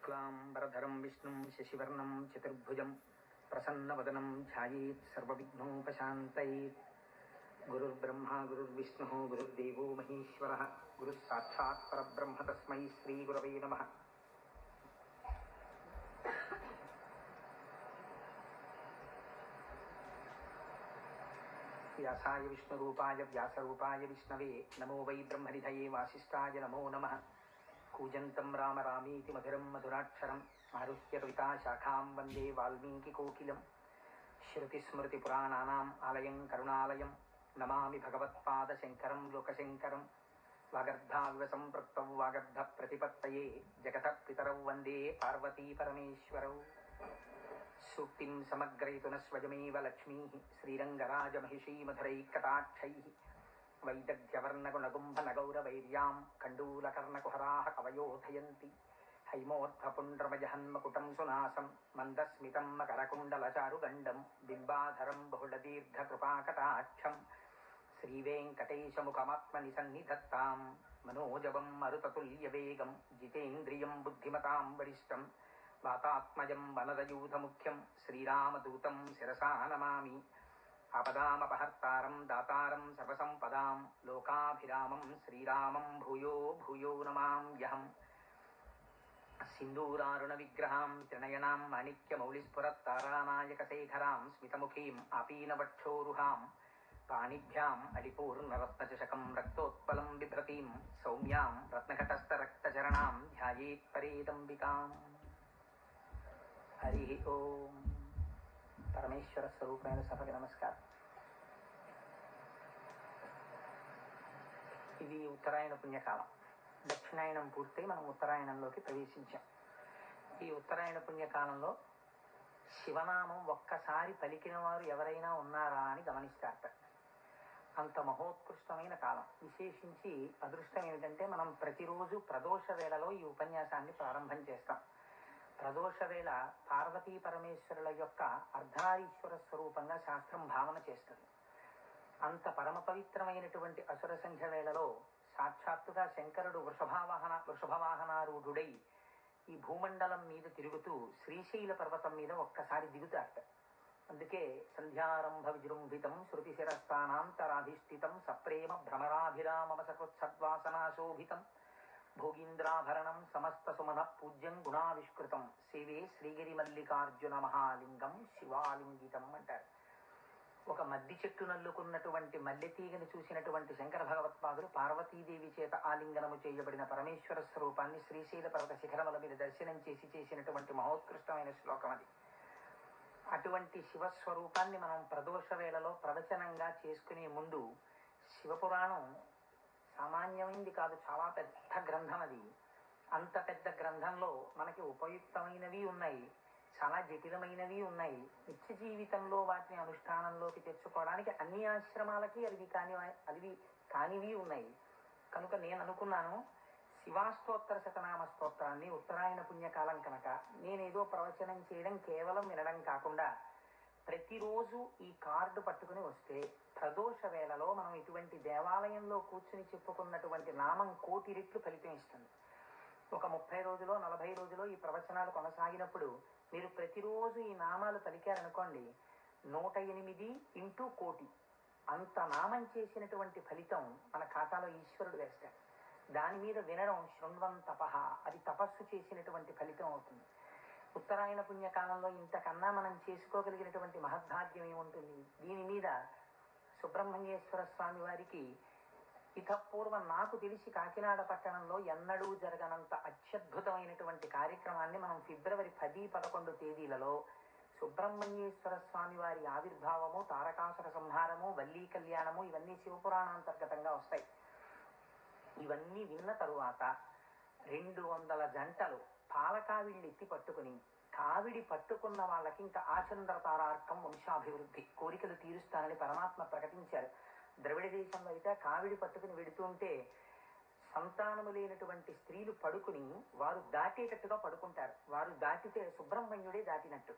శుక్లాంబరధరం విష్ణుం శశివర్ణం చతుర్భుజం ప్రసన్నవదనం ధ్యాయేత్ సర్వవిఘ్నోపశాంతయేత్. గురుర్బ్రహ్మా గురుర్విష్ణుః గురుర్దేవో మహేశ్వరः గురుః సాక్షాత్ పరబ్రహ్మ తస్మై శ్రీ గురవే నమః. వ్యాసాయ విష్ణురూపాయ వ్యాసరూపాయ విష్ణవే నమో వై బ్రహ్మనిధయే వాసిష్ఠాయ నమో నమః. కూజంతం రామ రామేతి మధురం మధురాక్షరం ఆరుహ్య కవితాశాఖాం వందే వాల్మీకికోకిలం. శ్రుతిస్మృతిపురాణానాం ఆలయం కరుణాలయం నమామి భగవత్పాదశంకరం లోకశంకరం. వాగర్ధావివ సంపృక్తౌ వాగర్ధ ప్రతిపత్తయే జగతః పితరౌ వందే పార్వతీ పరమేశ్వరౌ. సూక్తిం సమగ్రయతున స్వయమేవ లక్ష్మీః శ్రీరంగరాజమహిషీమధురైకటాక్షైః. వైదగ్ధ్యవర్ణగుణగుంభనగౌరవైర్యాం కండూలకర్ణకుహరాः కవయోధయంతి. హైమోర్ధపుండ్రమజహన్మకుటం సునాసం మందస్మితం మకరకుండలచారుగండం బింబాధరం బహుళదీర్ఘకృపాకటాక్షం. శ్రీవేంకటేశముఖమాత్మని సన్నిధత్తాం మనోజవం మరుతతుల్యవేగం జితేంద్రియం బుద్ధిమతాం వరిష్టం. వాతాత్మజం వనరయూథముఖ్యం శ్రీరామదూతం శిరసా నమామి. ఆపదామపహర్తారం దాతారం సర్వసంపదాం లోకాభిరామం శ్రీరామం భూయో భూయో నమామ్యహం. సింధూరారుణ విగ్రహాం త్రినయనాం మాణిక్యమౌళిస్ఫురత్తారానాయకశేఖరాం స్మితముఖీం ఆపీనవక్షోరుహాం. పాణిభ్యాం అలిపూర్ణరత్నచషకం రక్తోత్పలం బిభ్రతీం సౌమ్యాం రత్నఘటస్థరక్తచరణాం ధ్యాయేత్ పరేదంబికాం. హరి ఓం. పరమేశ్వర స్వరూపమైన సభకి నమస్కారం. ఇది ఉత్తరాయణ పుణ్యకాలం. దక్షిణాయనం పూర్తయి మనం ఉత్తరాయణంలోకి ప్రవేశించాం. ఈ ఉత్తరాయణ పుణ్యకాలంలో శివనామం ఒక్కసారి పలికిన వారు ఎవరైనా ఉన్నారా అని గమనిస్తారట. అంత మహోత్కృష్టమైన కాలం. విశేషించి అదృష్టం ఏమిటంటే మనం ప్రతిరోజు ప్రదోష వేళలో ఈ ఉపన్యాసాన్ని ప్రారంభం చేస్తాం. ప్రదోష వేళ పార్వతీ పరమేశ్వరుల యొక్క అర్ధనారీశ్వర స్వరూపంగా శాస్త్రం భావన చేస్తుంది. అంత పరమ పవిత్రమైనటువంటి అసుర సంఖ్య వేళలో సాక్షాత్తుగా శంకరుడు వృషభవాహనారూఢుడై ఈ భూమండలం మీద తిరుగుతూ శ్రీశైల పర్వతం మీద ఒక్కసారి దిగుతారట. అందుకే సంధ్యారంభ విజృంభితం శృతిశిరస్థానాంతరాధిష్ఠితం సప్రేమ భ్రమరాభిరామమ సకృత్సద్వాసనాశోభితం భోగీంద్రాభరణం సమస్త సుమన పూజ్యం గుణావిష్కృతం సేవే శ్రీగిరి మల్లికార్జున మహాలింగం శివాలింగితం అంటారు. ఒక మద్ది చెట్టు నల్లుకున్నటువంటి మల్లెతీగని చూసినటువంటి శంకర భగవత్పాదులు పార్వతీదేవి చేత ఆలింగనము చేయబడిన పరమేశ్వర స్వరూపాన్ని శ్రీశైల పర్వత శిఖరముల మీద దర్శనం చేసినటువంటి మహోత్కృష్టమైన శ్లోకం అది. అటువంటి శివస్వరూపాన్ని మనం ప్రదోష వేళలో ప్రవచనంగా చేసుకునే ముందు శివపురాణం సామాన్యమైంది కాదు, చాలా పెద్ద గ్రంథం అది. అంత పెద్ద గ్రంథంలో మనకి ఉపయుక్తమైనవి ఉన్నాయి, చాలా జటిలమైనవి ఉన్నాయి. నిత్య జీవితంలో వాటిని అనుష్ఠానంలోకి తెచ్చుకోవడానికి అన్ని ఆశ్రమాలకి అవి కానివి ఉన్నాయి. కనుక నేను అనుకున్నాను, శివాస్తోత్తర శతనామ స్తోత్రాన్ని ఉత్తరాయణ పుణ్యకాలం కనుక నేనేదో ప్రవచనం చేయడం కేవలం వినడం కాకుండా ప్రతిరోజు ఈ కార్డు పట్టుకుని వస్తే ప్రదోష వేళలో మనం ఇటువంటి దేవాలయంలో కూర్చుని చెప్పుకున్నటువంటి నామం 1,000,000 రెట్లు ఫలితం ఇస్తుంది. ఒక 30 రోజులో 40 రోజులో ఈ ప్రవచనాలు కొనసాగినప్పుడు మీరు ప్రతిరోజు ఈ నామాలు పలికారనుకోండి, 108 ఇంటూ 1,000,000 అంత నామం చేసినటువంటి ఫలితం మన ఖాతాలో ఈశ్వరుడు వేస్తాడు. దాని మీద వినడం శృణ్వంతపః, అది తపస్సు చేసినటువంటి ఫలితం అవుతుంది. ఉత్తరాయణ పుణ్యకాలంలో ఇంతకన్నా మనం చేసుకోగలిగినటువంటి మహద్భాగ్యం ఏముంటుంది? దీని మీద సుబ్రహ్మణ్యేశ్వర స్వామి వారికి ఇతపూర్వం నాకు తెలిసి కాకినాడ పట్టణంలో ఎన్నడూ జరగనంత అత్యద్భుతమైనటువంటి కార్యక్రమాన్ని మనం ఫిబ్రవరి 10, 11 తేదీలలో సుబ్రహ్మణ్యేశ్వర స్వామి వారి ఆవిర్భావము, తారకాసుర సంహారము, వల్లీ కళ్యాణము ఇవన్నీ శివపురాణాంతర్గతంగా వస్తాయి. ఇవన్నీ విన్న తరువాత 200 జంటలు పాలకావిళ్ళు ఎత్తి పట్టుకుని కావిడి పట్టుకున్న వాళ్ళకి ఇంకా ఆచంద్రతారార్కం వంశాభివృద్ధి కోరికలు తీరుస్తానని పరమాత్మ ప్రకటించారు. ద్రవిడ దేశంలో అయితే కావిడి పట్టుకుని వెడుతుంటే సంతానము లేనటువంటి స్త్రీలు పడుకుని వారు దాటేటట్టుగా పడుకుంటారు. వారు దాటితే సుబ్రహ్మణ్యుడే దాటినట్టు.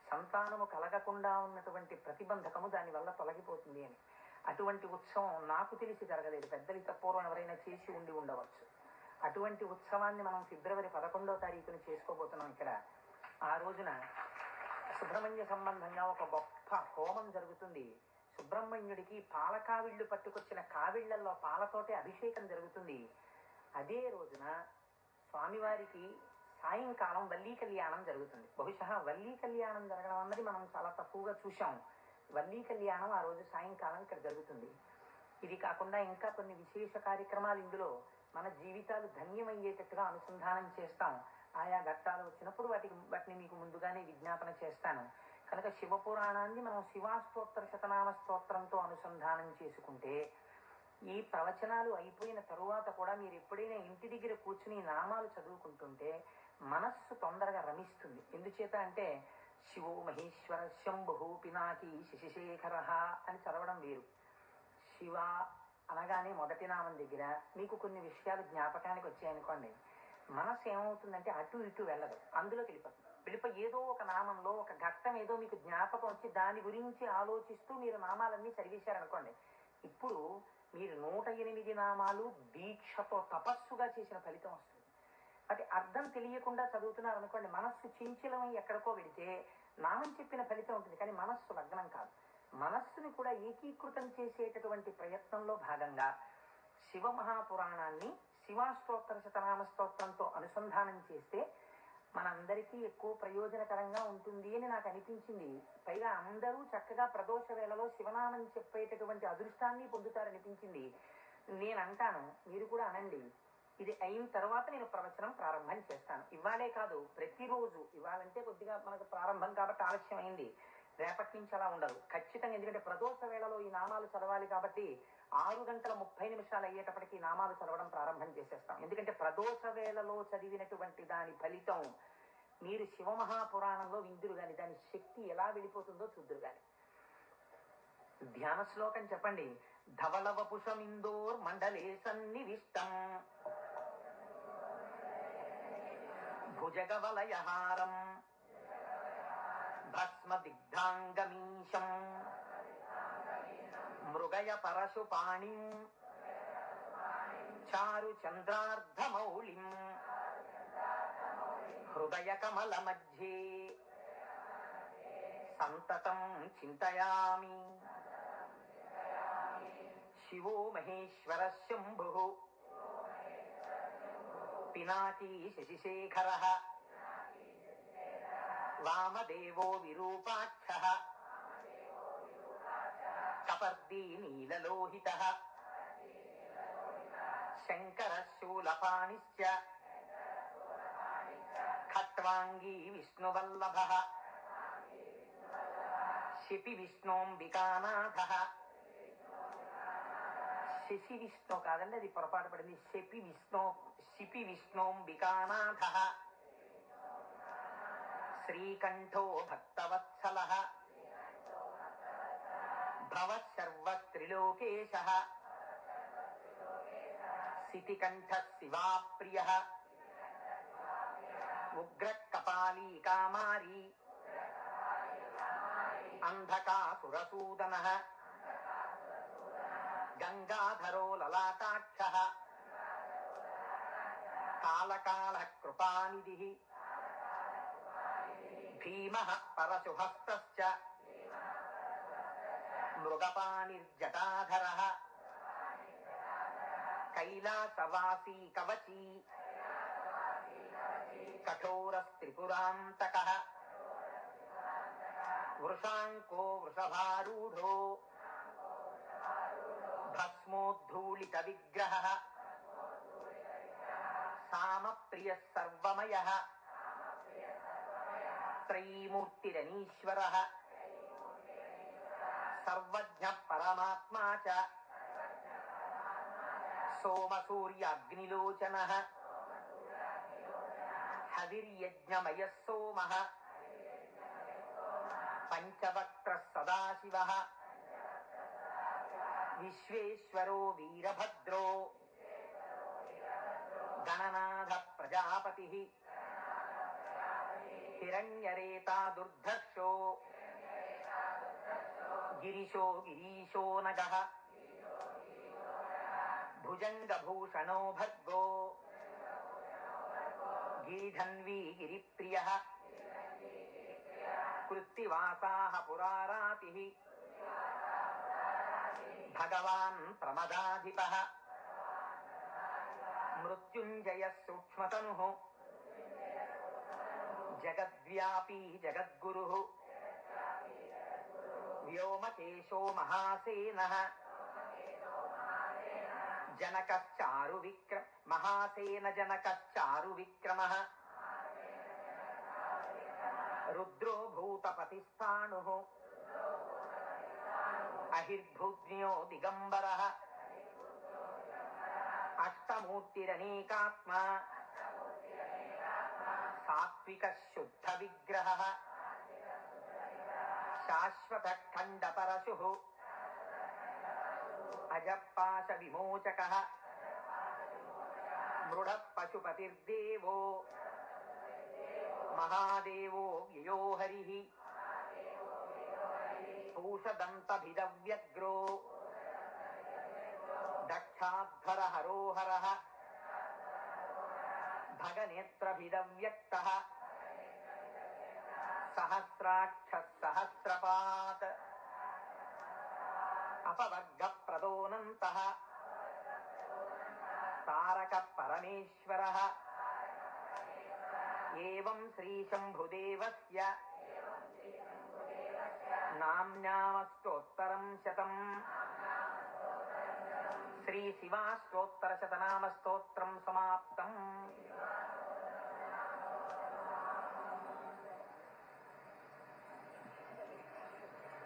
సంతానము కలగకుండా ఉన్నటువంటి ప్రతిబంధకము దానివల్ల తొలగిపోతుంది అని. అటువంటి ఉత్సవం నాకు తెలిసి జరగలేదు. పెద్దలు పూర్వం ఎవరైనా చేసి ఉండవచ్చు. అటువంటి ఉత్సవాన్ని మనం ఫిబ్రవరి 11వ తారీఖున చేసుకోబోతున్నాం ఇక్కడ. ఆ రోజున సుబ్రహ్మణ్య సంబంధంగా ఒక గొప్ప హోమం జరుగుతుంది. సుబ్రహ్మణ్యుడికి పాలకావిళ్ళు పట్టుకొచ్చిన కావిళ్లలో పాలతోటే అభిషేకం జరుగుతుంది. అదే రోజున స్వామివారికి సాయంకాలం వల్లీ కళ్యాణం జరుగుతుంది. బహుశా వల్లీ కళ్యాణం జరగడం అన్నది మనం చాలా తక్కువగా చూశాం. వల్లీ కళ్యాణం ఆ రోజు సాయంకాలం ఇక్కడ జరుగుతుంది. ఇది కాకుండా ఇంకా కొన్ని విశేష కార్యక్రమాలు ఇందులో మన జీవితాలు ధన్యమయ్యేటట్టుగా అనుసంధానం చేస్తాం. ఆయా ఘట్టాలు వచ్చినప్పుడు వాటిని మీకు ముందుగానే విజ్ఞాపన చేస్తాను. కనుక శివపురాణాన్ని మనం శివాస్తోత్ర శతనామ స్తోత్రంతో అనుసంధానం చేసుకుంటే ఈ ప్రవచనాలు అయిపోయిన తరువాత కూడా మీరు ఎప్పుడైనా ఇంటి దగ్గర కూర్చుని నామాలు చదువుకుంటుంటే మనస్సు తొందరగా రమిస్తుంది. ఎందుచేత అంటే శివో మహేశ్వర శంభు పినాకి శశిశేఖర అని చదవడం వేరు. శివ అనగానే మొదటి నామం దగ్గర మీకు కొన్ని విషయాలు జ్ఞాపకానికి వచ్చాయనుకోండి, మనస్సు ఏమవుతుందంటే అటు ఇటు వెళ్ళదు, అందులోకి వెళ్ళిపోయి ఏదో ఒక నామంలో ఒక ఘట్టం ఏదో మీకు జ్ఞాపకం వచ్చి దాని గురించి ఆలోచిస్తూ మీరు నామాలన్నీ చదివేశారనుకోండి, ఇప్పుడు మీరు 108 నామాలు దీక్షతో తపస్సుగా చేసిన ఫలితం వస్తుంది. వాటి అర్థం తెలియకుండా చదువుతున్నారు అనుకోండి, మనస్సు చించలమై ఎక్కడికో వెడితే నామం చెప్పిన ఫలితం ఉంటుంది, కానీ మనస్సు లగ్నం కాదు. మనస్సుని కూడా ఏకీకృతం చేసేటటువంటి ప్రయత్నంలో భాగంగా శివ మహాపురాణాన్ని శివాస్తోత్ర శతనామ స్తోత్రంతో అనుసంధానం చేస్తే మనందరికీ ఎక్కువ ప్రయోజనకరంగా ఉంటుంది అని నాకు అనిపించింది. పైగా అందరూ చక్కగా ప్రదోష వేళలో శివనామం చెప్పేటటువంటి అదృష్టాన్ని పొందుతారనిపించింది. నేను అంటాను, మీరు కూడా అనండి. ఇది అయిన తర్వాత నేను ప్రవచనం ప్రారంభం చేస్తాను. ఇవాళే కాదు, ప్రతిరోజు. ఇవాళంటే కొద్దిగా మనకు ప్రారంభం కాబట్టి ఆలస్యం అయింది, రేపటి నుంచి అలా ఉండదు ఖచ్చితంగా. ఎందుకంటే ప్రదోష వేళలో ఈ నామాలు చదవాలి కాబట్టి 6:30 అయ్యేటప్పటికి నామాలు చదవడం ప్రారంభం చేసేస్తాం. ఎందుకంటే ప్రదోష వేళలో చదివినటువంటి దాని ఫలితం మీరు శివమహాపురాణంలో విందురు గాని దాని శక్తి ఎలా వెళ్ళిపోతుందో చూద్దురు గాని. ధ్యాన శ్లోకం చెప్పండి. ధవలవపుషమిందోర్ మండలే సన్నివిష్టం భుజగవలయహారం భస్మ దిగ్ధాంగమీశం మృగయ పరశుపాణిం చారు చంద్రార్ధమౌళిం హృదయ కమల మధ్యే సంతతం చింతయామి. శివో మహేశ్వర శంభు పినాకీ శశిశేఖర వామదేవో విరూపాక్ష కపర్దీ నీలలోహిత శంకర శూలపాణిశ్చ ఖట్వాంగీ విష్ణువల్లభ శిపి విష్ణోంబికానాథ. శశి విష్ణు కాదండి, అది పొరపాటు పడింది. శిపి విష్ణోంబికానాథ శ్రీకంఠో భక్తవత్సల భవ సర్వత్రిలోకేశ సితికంఠ శివాప్రియ ఉగ్ర కపాలీ కామారీ అంధకాసురసూదన గంగాధరో లలాటాక్ష కాళకాళ కృపానిధి భీమః పరశుహస్తశ్చ మృగపాణిర్జటాధరః కైలాసవాసీ కవచీ కఠోరస్త్రిపురాంతకః వృషాంకో వృషభారూఢో భస్మోద్ధూళిత విగ్రహః సామప్రియః సర్వమయః త్రైమూర్తిరనీశ్వరః సర్వజ్ఞ పరమాత్మా చ సోమసూర్యాగ్నిలోచనః హవిర్యజ్ఞమయః సోమః పంచవక్త్రః సదాశివః విశ్వేశ్వరో వీరభద్రో గణనాథ ప్రజాపతిః హిరణ్యరేతా దుర్ధర్షో గిరీశో నగః భుజంగభూషణో భర్గో గీఢన్వీ గిరిప్రియ కృత్తివాసాః పురారాతిః భగవాన్ ప్రమదాధిపః మృత్యుంజయః సూక్ష్మతనుః జగద్వ్యాపీ జగద్గురుః వ్యోమకేశో మహాసేనః జనకశ్చారు విక్రమ మహాసేన జనకశ్చారు విక్రమః రుద్రో భూతపతిస్థాణుః అహిర్భూజ్ఞో దిగంబరః అష్టమూర్తిరనేకాత్మా సాత్విక శుద్ధ విగ్రహః శాశ్వత ఖండ పరశుః అజపాశ విమోచకః మృఢ పశుపతిర్దేవో మహాదేవో వ్యయో హరిః పూషదంతభిదవ్యగ్రో దక్షాధ్వర హరోహరః భగనేత్రభిదవ్యక్తః సహస్రాక్ష సహస్రపాత్ అపవర్గ ప్రదోనంతః తారక పరమేశ్వరః ఏవం శ్రీ శంభుదేవస్య నామ్నామస్తోత్తరం శతం శ్రీ శివాష్టోత్తర శతనామ స్తోత్రం సమాప్తం.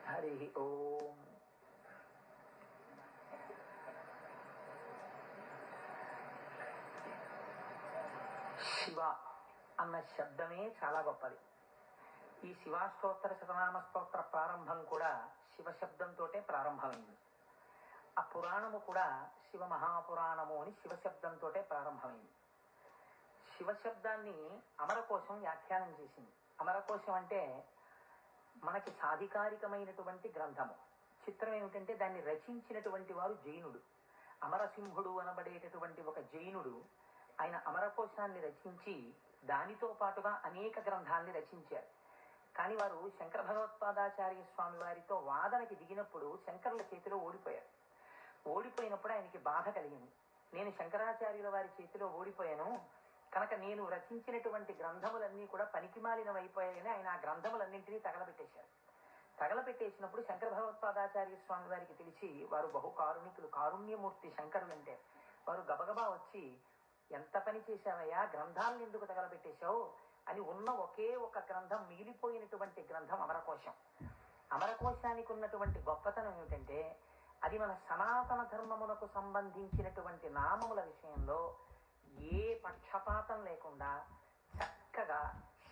హరి ఓం. శివ అన్న శబ్దమే చాలా గొప్పది. ఈ శివాష్టోత్తర శతనామ స్తోత్ర ప్రారంభం కూడా శివశబ్దంతోటే ప్రారంభమైంది. ఆ పురాణము కూడా శివ మహాపురాణము అని శివశబ్దంతోటే ప్రారంభమైంది. శివశబ్దాన్ని అమరకోశం వ్యాఖ్యానం చేసింది. అమరకోశం అంటే మనకి సాధికారికమైనటువంటి గ్రంథము. చిత్రం ఏమిటంటే దాన్ని రచించినటువంటి వారు జైనుడు. అమరసింహుడు అనబడేటటువంటి ఒక జైనుడు ఆయన అమరకోశాన్ని రచించి దానితో పాటుగా అనేక గ్రంథాలని రచించారు. కానీ వారు శంకర భగవత్పాదాచార్య స్వామి వారితో వాదనకి దిగినప్పుడు శంకరుల చేతిలో ఓడిపోయారు. ఓడిపోయినప్పుడు ఆయనకి బాధ కలిగింది. నేను శంకరాచార్యుల వారి చేతిలో ఓడిపోయాను కనుక నేను రచించినటువంటి గ్రంథములన్నీ కూడా పనికిమాలినవైపోయాయని ఆయన ఆ గ్రంథములన్నింటినీ తగలబెట్టేశారు. తగలబెట్టేసినప్పుడు శంకర భగవత్పాదాచార్య స్వామి వారికి తెలిసి, వారు బహు కారుణికులు, కారుణ్యమూర్తి శంకరులంటే, వారు గబగబా వచ్చి, ఎంత పని చేశావయ్యా, గ్రంథాలను ఎందుకు తగలబెట్టేశావు అని ఉన్న ఒకే ఒక గ్రంథం, మిగిలిపోయినటువంటి గ్రంథం అమరకోశం. అమరకోశానికి ఉన్నటువంటి గొప్పతనం ఏమిటంటే అది మన సనాతన ధర్మమునకు సంబంధించినటువంటి నామముల విషయంలో ఏ పక్షపాతం లేకుండా చక్కగా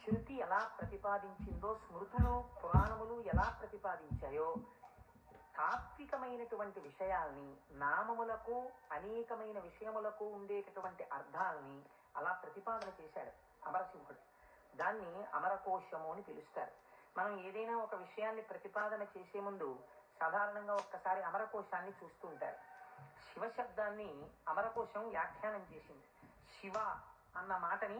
శృతి ఎలా ప్రతిపాదించిందో, స్మృతులు పురాణములు ఎలా ప్రతిపాదించాయో, తాత్వికమైనటువంటి విషయాల్ని, నామములకు అనేకమైన విషయములకు ఉండేటటువంటి అర్థాలని అలా ప్రతిపాదన చేశాడు అమరసింహుడు. దాన్ని అమరకోశము అని పిలుస్తారు. మనం ఏదైనా ఒక విషయాన్ని ప్రతిపాదన చేసే ముందు సాధారణంగా ఒక్కసారి అమరకోశాన్ని చూస్తూ ఉంటారు. శివశబ్దాన్ని అమరకోశం వ్యాఖ్యానం చేసింది. శివ అన్న మాటని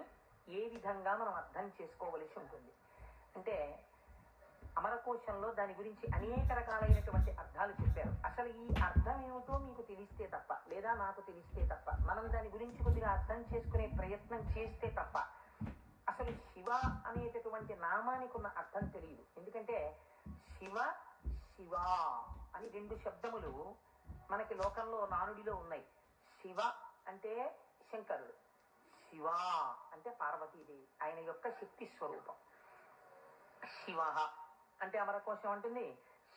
ఏ విధంగా మనం అర్థం చేసుకోవలసి ఉంటుంది అంటే, అమరకోశంలో దాని గురించి అనేక రకాలైనటువంటి అర్థాలు చెప్పారు. అసలు ఈ అర్థం ఏమిటో మీకు తెలిస్తే తప్ప, లేదా నాకు తెలిస్తే తప్ప, మనం దాని గురించి కొద్దిగా అర్థం చేసుకునే ప్రయత్నం చేస్తే తప్ప అసలు శివ అనేటటువంటి నామానికి ఉన్న అర్థం తెలియదు. ఎందుకంటే శివ శివ అని రెండు శబ్దములు మనకి లోకంలో నానుడిలో ఉన్నాయి. శివ అంటే శంకరుడు, శివ అంటే పార్వతీదేవి, ఆయన యొక్క శక్తి స్వరూపం. శివ అంటే అమరకోశం అంటుంది,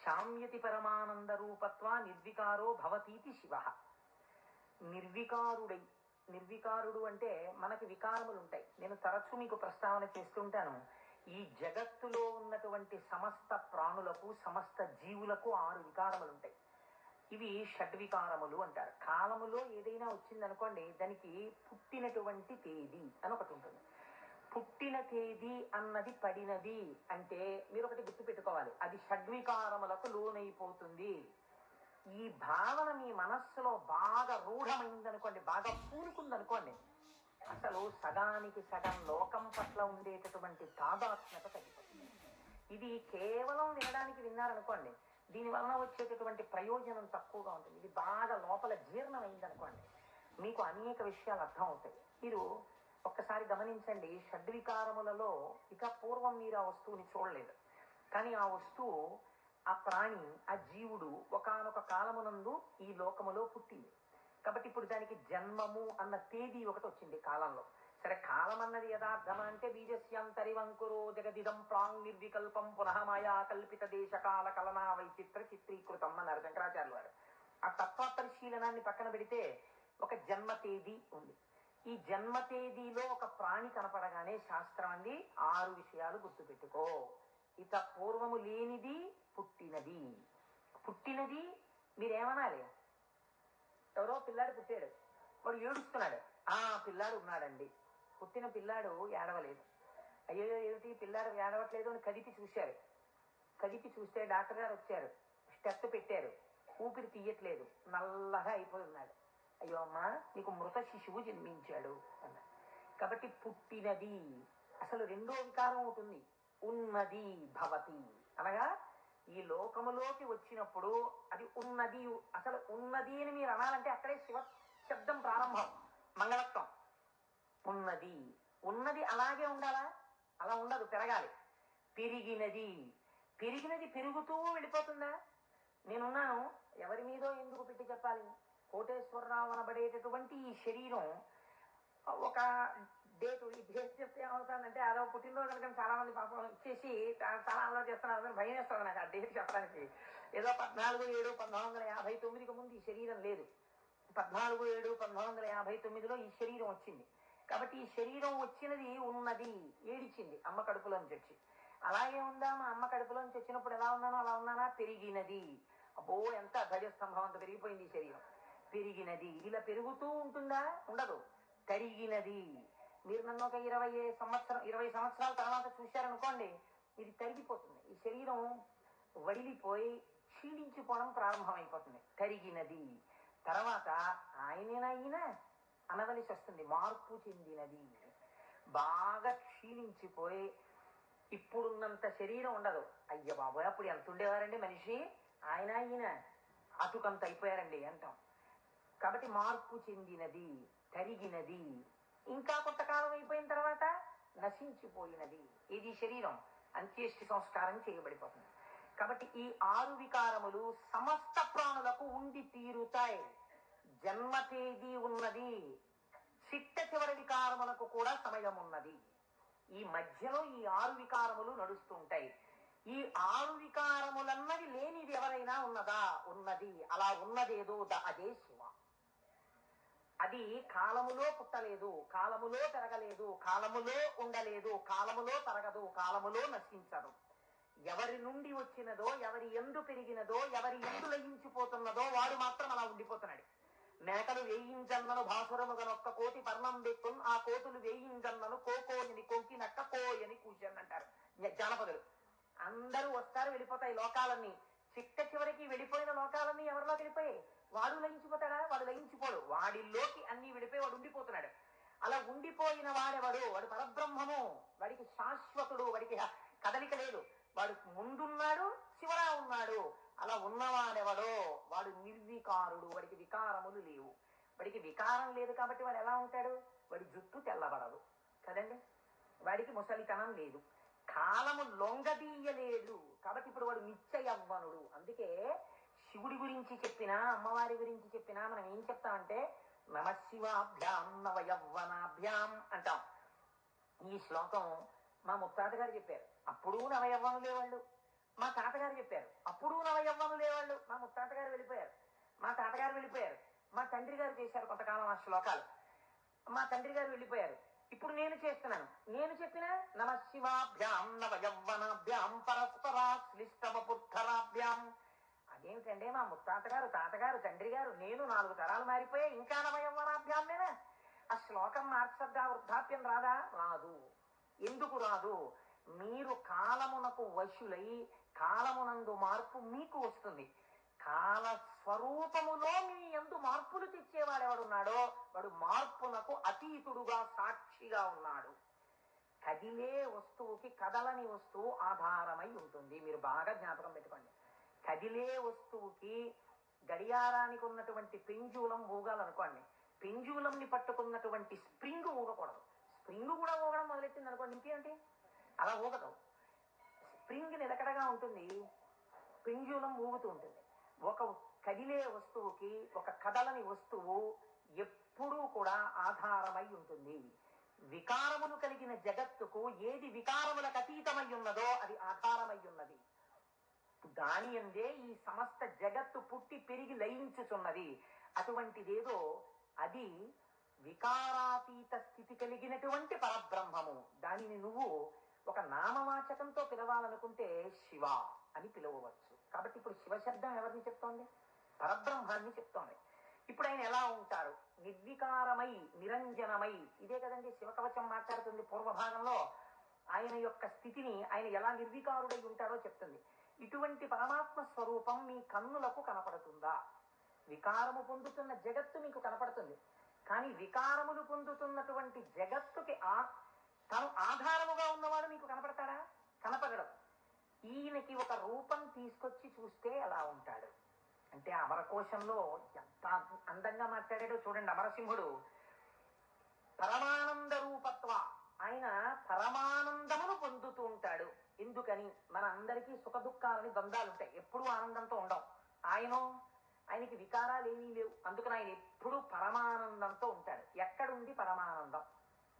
శామ్యతి పరమానంద రూపత్వ నిర్వికారో భవతీతి శివ. నిర్వికారుడై, నిర్వికారుడు అంటే మనకి వికారములు ఉంటాయి. నేను తరచూ మీకు ప్రస్తావన చేస్తుంటాను, ఈ జగత్తులో ఉన్నటువంటి సమస్త ప్రాణులకు, సమస్త జీవులకు 6 వికారములు ఉంటాయి. ఇవి షడ్వికారములు అంటారు. కాలములో ఏదైనా వచ్చిందనుకోండి, దానికి పుట్టినటువంటి తేదీ అని ఒకటి ఉంటుంది. పుట్టిన తేదీ అన్నది పడినది అంటే మీరు ఒకటి గుర్తు పెట్టుకోవాలి, అది షడ్వికారములకు లోనైపోతుంది. ఈ భావన మీ మనస్సులో బాగా రూఢమైందనుకోండి, బాగా పూనుకుందనుకోండి, అసలు సగానికి సగం లోకం పట్ల ఉండేటటువంటి తాదాత్మ్యత తగ్గిపోతుంది. ఇది కేవలం వినడానికి విన్నారనుకోండి, దీని వలన వచ్చేటటువంటి ప్రయోజనం తక్కువగా ఉంటుంది. ఇది బాగా లోపల జీర్ణం అయిందనుకోండి, మీకు అనేక విషయాలు అర్థం అవుతాయి. మీరు ఒక్కసారి గమనించండి, షడ్వికారములలో ఇక పూర్వం మీరు ఆ వస్తువుని చూడలేదు, కానీ ఆ వస్తువు, ఆ ప్రాణి, ఆ జీవుడు ఒకానొక కాలమునందు ఈ లోకములో పుట్టింది. కాబట్టి ఇప్పుడు దానికి జన్మము అన్న తేదీ ఒకటి వచ్చింది కాలంలో. సరే, కాలం అన్నది యథార్థమా అంటే బీజస్యాంతరివంకురో జగదిదం ప్రాంగ్ నిర్వికల్పం పునః మాయా కల్పిత దేశకాల కలనా వైచిత్ర చిత్రీకృతం అన్నారు శంకరాచార్యులు వారు. ఆ తత్వ పరిశీలనాన్ని పక్కన పెడితే ఒక జన్మ తేదీ ఉంది. ఈ జన్మ తేదీలో ఒక ప్రాణి కనపడగానే శాస్త్రం అంది 6 విషయాలు గుర్తుపెట్టుకో. ఇత పూర్వము లేనిది పుట్టినది. పుట్టినది మీరేమనాలి? ఎవరో పిల్లాడు పుట్టాడు, వాడు ఏడుస్తున్నాడు. ఆ పిల్లాడు ఉన్నాడండి. పుట్టిన పిల్లాడు ఏడవలేదు. అయ్యో ఏమిటి పిల్లాడు ఏడవట్లేదు అని కదిపి చూశారు. కదిపి చూస్తే డాక్టర్ గారు వచ్చారు, స్టెప్ పెట్టారు, ఊపిరి తీయట్లేదు, నల్లగా అయిపోయి ఉన్నాడు. అయ్యో అమ్మా, నీకు మృత శిశువు జన్మించాడు అన్నారు. కాబట్టి పుట్టినది. అసలు రెండో వికారం ఉంటుంది, ఉన్నది భవతి అనగా ఈ లోకములోకి వచ్చినప్పుడు అది ఉన్నది. అసలు ఉన్నది అని మీరు అనాలంటే అక్కడే శివ శబ్దం ప్రారంభం, మంగళత్వం. ఉన్నది. ఉన్నది అలాగే ఉండాలా? అలా ఉండదు, పెరగాలి. పెరిగినది. పెరిగినది పెరుగుతూ వెళ్ళిపోతుందా? నేనున్నాను, ఎవరి మీదో ఎందుకు పెట్టి చెప్పాలి? కోటేశ్వరరావు అనబడేటటువంటి ఈ శరీరం ఒక డేటు, ఈ డేట్ చెప్తే ఏమవుతుందంటే అదో పుట్టినరోజు కనుక చాలా మంది పాపం ఇచ్చేసి చాలా అలా చేస్తున్నారు. భయం వేస్తుంది నాకు ఆ డేట్ చెప్పడానికి. ఏదో 14/7/1959కి ముందు ఈ శరీరం లేదు. 14/7/1959లో ఈ శరీరం వచ్చింది. కాబట్టి ఈ శరీరం వచ్చినది ఉన్నది, ఏడిచింది అమ్మ కడుపులోంచి వచ్చి. అలాగే ఉందా? మా అమ్మ కడుపులోంచి వచ్చినప్పుడు ఎలా ఉన్నానో అలా ఉన్నానా? పెరిగినది. అబ్బో, ఎంత ధ్వజస్తంభం అంత పెరిగిపోయింది ఈ శరీరం. పెరిగినది. ఇలా పెరుగుతూ ఉంటుందా? ఉండదు. తరిగినది. మీరు నన్ను ఒక 20 సంవత్సరాల తర్వాత చూశారనుకోండి, ఇది తరిగిపోతుంది. ఈ శరీరం వడిలిపోయి క్షీణించిపోవడం ప్రారంభమైపోతుంది. తరిగినది. తర్వాత ఆయనైనా అనవలసి వస్తుంది, మార్పు చెందినది. బాగా క్షీణించిపోయి ఇప్పుడున్నంత శరీరం ఉండదు. అయ్య బాబోయ్, అప్పుడు ఎంత ఉండేవారండి మనిషి, ఆయన అటుకంత అయిపోయారండి అంటాం. కాబట్టి మార్పు చెందినది, తరిగినది. ఇంకా కొంతకాలం అయిపోయిన తర్వాత నశించిపోయినది. ఇది శరీరం అంత్యేష్టి సంస్కారం చేయబడిపోతుంది. కాబట్టి ఈ 6 వికారములు సమస్త ప్రాణులకు ఉండి తీరుతాయి. జన్మ తేదీ ఉన్నది, చిట్ట చివరి వికారములకు కూడా సమయం ఉన్నది. ఈ మధ్యలో ఈ 6 వికారములు నడుస్తుంటాయి. ఈ 6 వికారములన్నది లేనిది ఎవరైనా ఉన్నదా? ఉన్నది. అలా ఉన్నదేదో అదే శివ. అది కాలములో పుట్టలేదు, కాలములో పెరగలేదు, కాలములో ఉండలేదు, కాలములో తరగదు, కాలములో నశించదు. ఎవరి నుండి వచ్చినదో, ఎవరి ఎందు పెరిగినదో, ఎవరి ఎందు లయించిపోతున్నదో వాడు మాత్రం అలా ఉండిపోతున్నాడు. మేకలు వేయింజన్నను భాసురముగనొక్క కోటి పర్ణం పెట్టున్, ఆ కోతులు వేయింజన్నను కోకోని కొంకినక్క కోయని కూర్చొని అంటారు జానపదులు. అందరూ వస్తారు, వెళ్ళిపోతాయి లోకాలన్నీ. చిట్ట చివరికి వెళ్ళిపోయిన లోకాలన్నీ ఎవరిలోకి వెళ్ళిపోయాయి? వాడు లయించిపోతాడా? వాడు లయించిపోడు. వాడిలోకి అన్ని వెళ్ళిపోయి వాడు ఉండిపోతున్నాడు. అలా ఉండిపోయిన వాడెవడు? వాడు పరబ్రహ్మము. వాడికి శాశ్వతుడు, వాడికి కదలిక లేదు. వాడు ముందున్నాడు, చివరా ఉన్నాడు. అలా ఉన్నవాడెవడో వాడు నిర్వికారుడు. వాడికి వికారములు లేవు. వాడికి వికారం లేదు కాబట్టి వాడు ఎలా ఉంటాడు? వాడి జుట్టు తెల్లబడదు కదండి, వాడికి ముసలితనం లేదు, కాలము లొంగదీయలేదు. కాబట్టి ఇప్పుడు వాడు నిత్య యవ్వనుడు. అందుకే శివుడి గురించి చెప్పినా, అమ్మవారి గురించి చెప్పినా మనం ఏం చెప్తామంటే నమశివాభ్యాం నవయవ్వనాభ్యాం అంటాం. ఈ శ్లోకం మా ముత్తాత గారు చెప్పారు, అప్పుడు నవయవ్వనులే వాళ్ళు. మా తాతగారు చెప్పారు, అప్పుడు నవయవ్వనులే వాళ్ళు. మా ముత్తాత గారు వెళ్ళిపోయారు, మా తాతగారు వెళ్ళిపోయారు, మా తండ్రి గారు చేశారు కొంతకాలం ఆ శ్లోకాలు, మా తండ్రి గారు వెళ్ళిపోయారు. ఇప్పుడు నేను చేస్తున్నాను. నేను చెప్పిన నమశివాభ్యాం నవయవ్వనాభ్యాం పరస్పరాశ్లిష్టవపుద్ధరాభ్యాం. అదేమిటంటే మా ముత్తాతగారు, తాతగారు, తండ్రి గారు, నేను 4 తరాలు మారిపోయాయి, ఇంకా నవయవ్వనాభ్యామేనా? ఆ శ్లోకం మార్చద్దా? వృద్ధాప్యం రాదా? రాదు. ఎందుకు రాదు? మీరు కాలమునకు వశులై కాలమునందు మార్పు మీకు వస్తుంది. కాల స్వరూపములో మీ యందు మార్పులు తెచ్చేవాడెవడున్నాడో వాడు మార్పునకు అతీతుడుగా సాక్షిగా ఉన్నాడు. కదిలే వస్తువుకి కదలని వస్తువు ఆధారమై ఉంటుంది. మీరు బాగా జ్ఞాపకం పెట్టుకోండి. కదిలే వస్తువుకి గడియారానికి ఉన్నటువంటి పెంజూలం ఊగాలనుకోండి, పెంజూలంని పట్టుకున్నటువంటి స్ప్రింగ్ ఊగకూడదు. స్ప్రింగ్ కూడా ఊగడం మొదలెట్టింది అనుకోండి, ఇంకేంటి అలా ఊగదు. స్ప్రింగ్ నిలకడగా ఉంటుంది, పెంజూలం ఊగుతూ ఉంటుంది. ఒక కదిలే వస్తువుకి ఒక కదలని వస్తువు ఎప్పుడూ కూడా ఆధారమై ఉంటుంది. వికారములు కలిగిన జగత్తుకు ఏది వికారములకు అతీతమై ఉన్నదో అది ఆధారమై ఉన్నది. దాని అందే ఈ సమస్త జగత్తు పుట్టి పెరిగి లయించుచున్నది. అటువంటిదేదో అది వికారాతీత స్థితి కలిగినటువంటి పరబ్రహ్మము. దానిని నువ్వు ఒక నామవాచకంతో పిలవాలనుకుంటే శివ అని పిలవవచ్చు. కాబట్టి ఇప్పుడు శివశబ్దం ఎవరిని చెప్తోంది? పరబ్రహ్మాన్ని చెప్తోంది. ఇప్పుడు ఆయన ఎలా ఉంటారు? నిర్వికారమై నిరంజనమై. ఇదే కదండి శివకవచం మాట్లాడుతుంది. పూర్వభాగంలో ఆయన యొక్క స్థితిని ఆయన ఎలా నిర్వికారుడై ఉంటాడో చెప్తుంది. ఇటువంటి పరమాత్మ స్వరూపం మీ కన్నులకు కనపడుతుందా? వికారము పొందుతున్న జగత్తు మీకు కనపడుతుంది, కానీ వికారములు పొందుతున్నటువంటి జగత్తుకి తను ఆధారముగా ఉన్నవాడు మీకు కనపడతాడా? కనపడడు. ఈయనకి ఒక రూపం తీసుకొచ్చి చూస్తే ఎలా ఉంటాడు అంటే, అమరకోశంలో ఎంత అందంగా మాట్లాడాడో చూడండి. అమరసింహుడు పరమానంద రూపత్వ, ఆయన పరమానందమును పొందుతూ ఉంటాడు. ఎందుకని? మన అందరికీ సుఖ దుఃఖాలని బంధాలు ఉంటాయి, ఎప్పుడూ ఆనందంతో ఉండవు. ఆయనకి వికారాలు ఏమీ లేవు, అందుకని ఆయన ఎప్పుడూ పరమానందంతో ఉంటాడు. ఎక్కడుంది పరమానందం?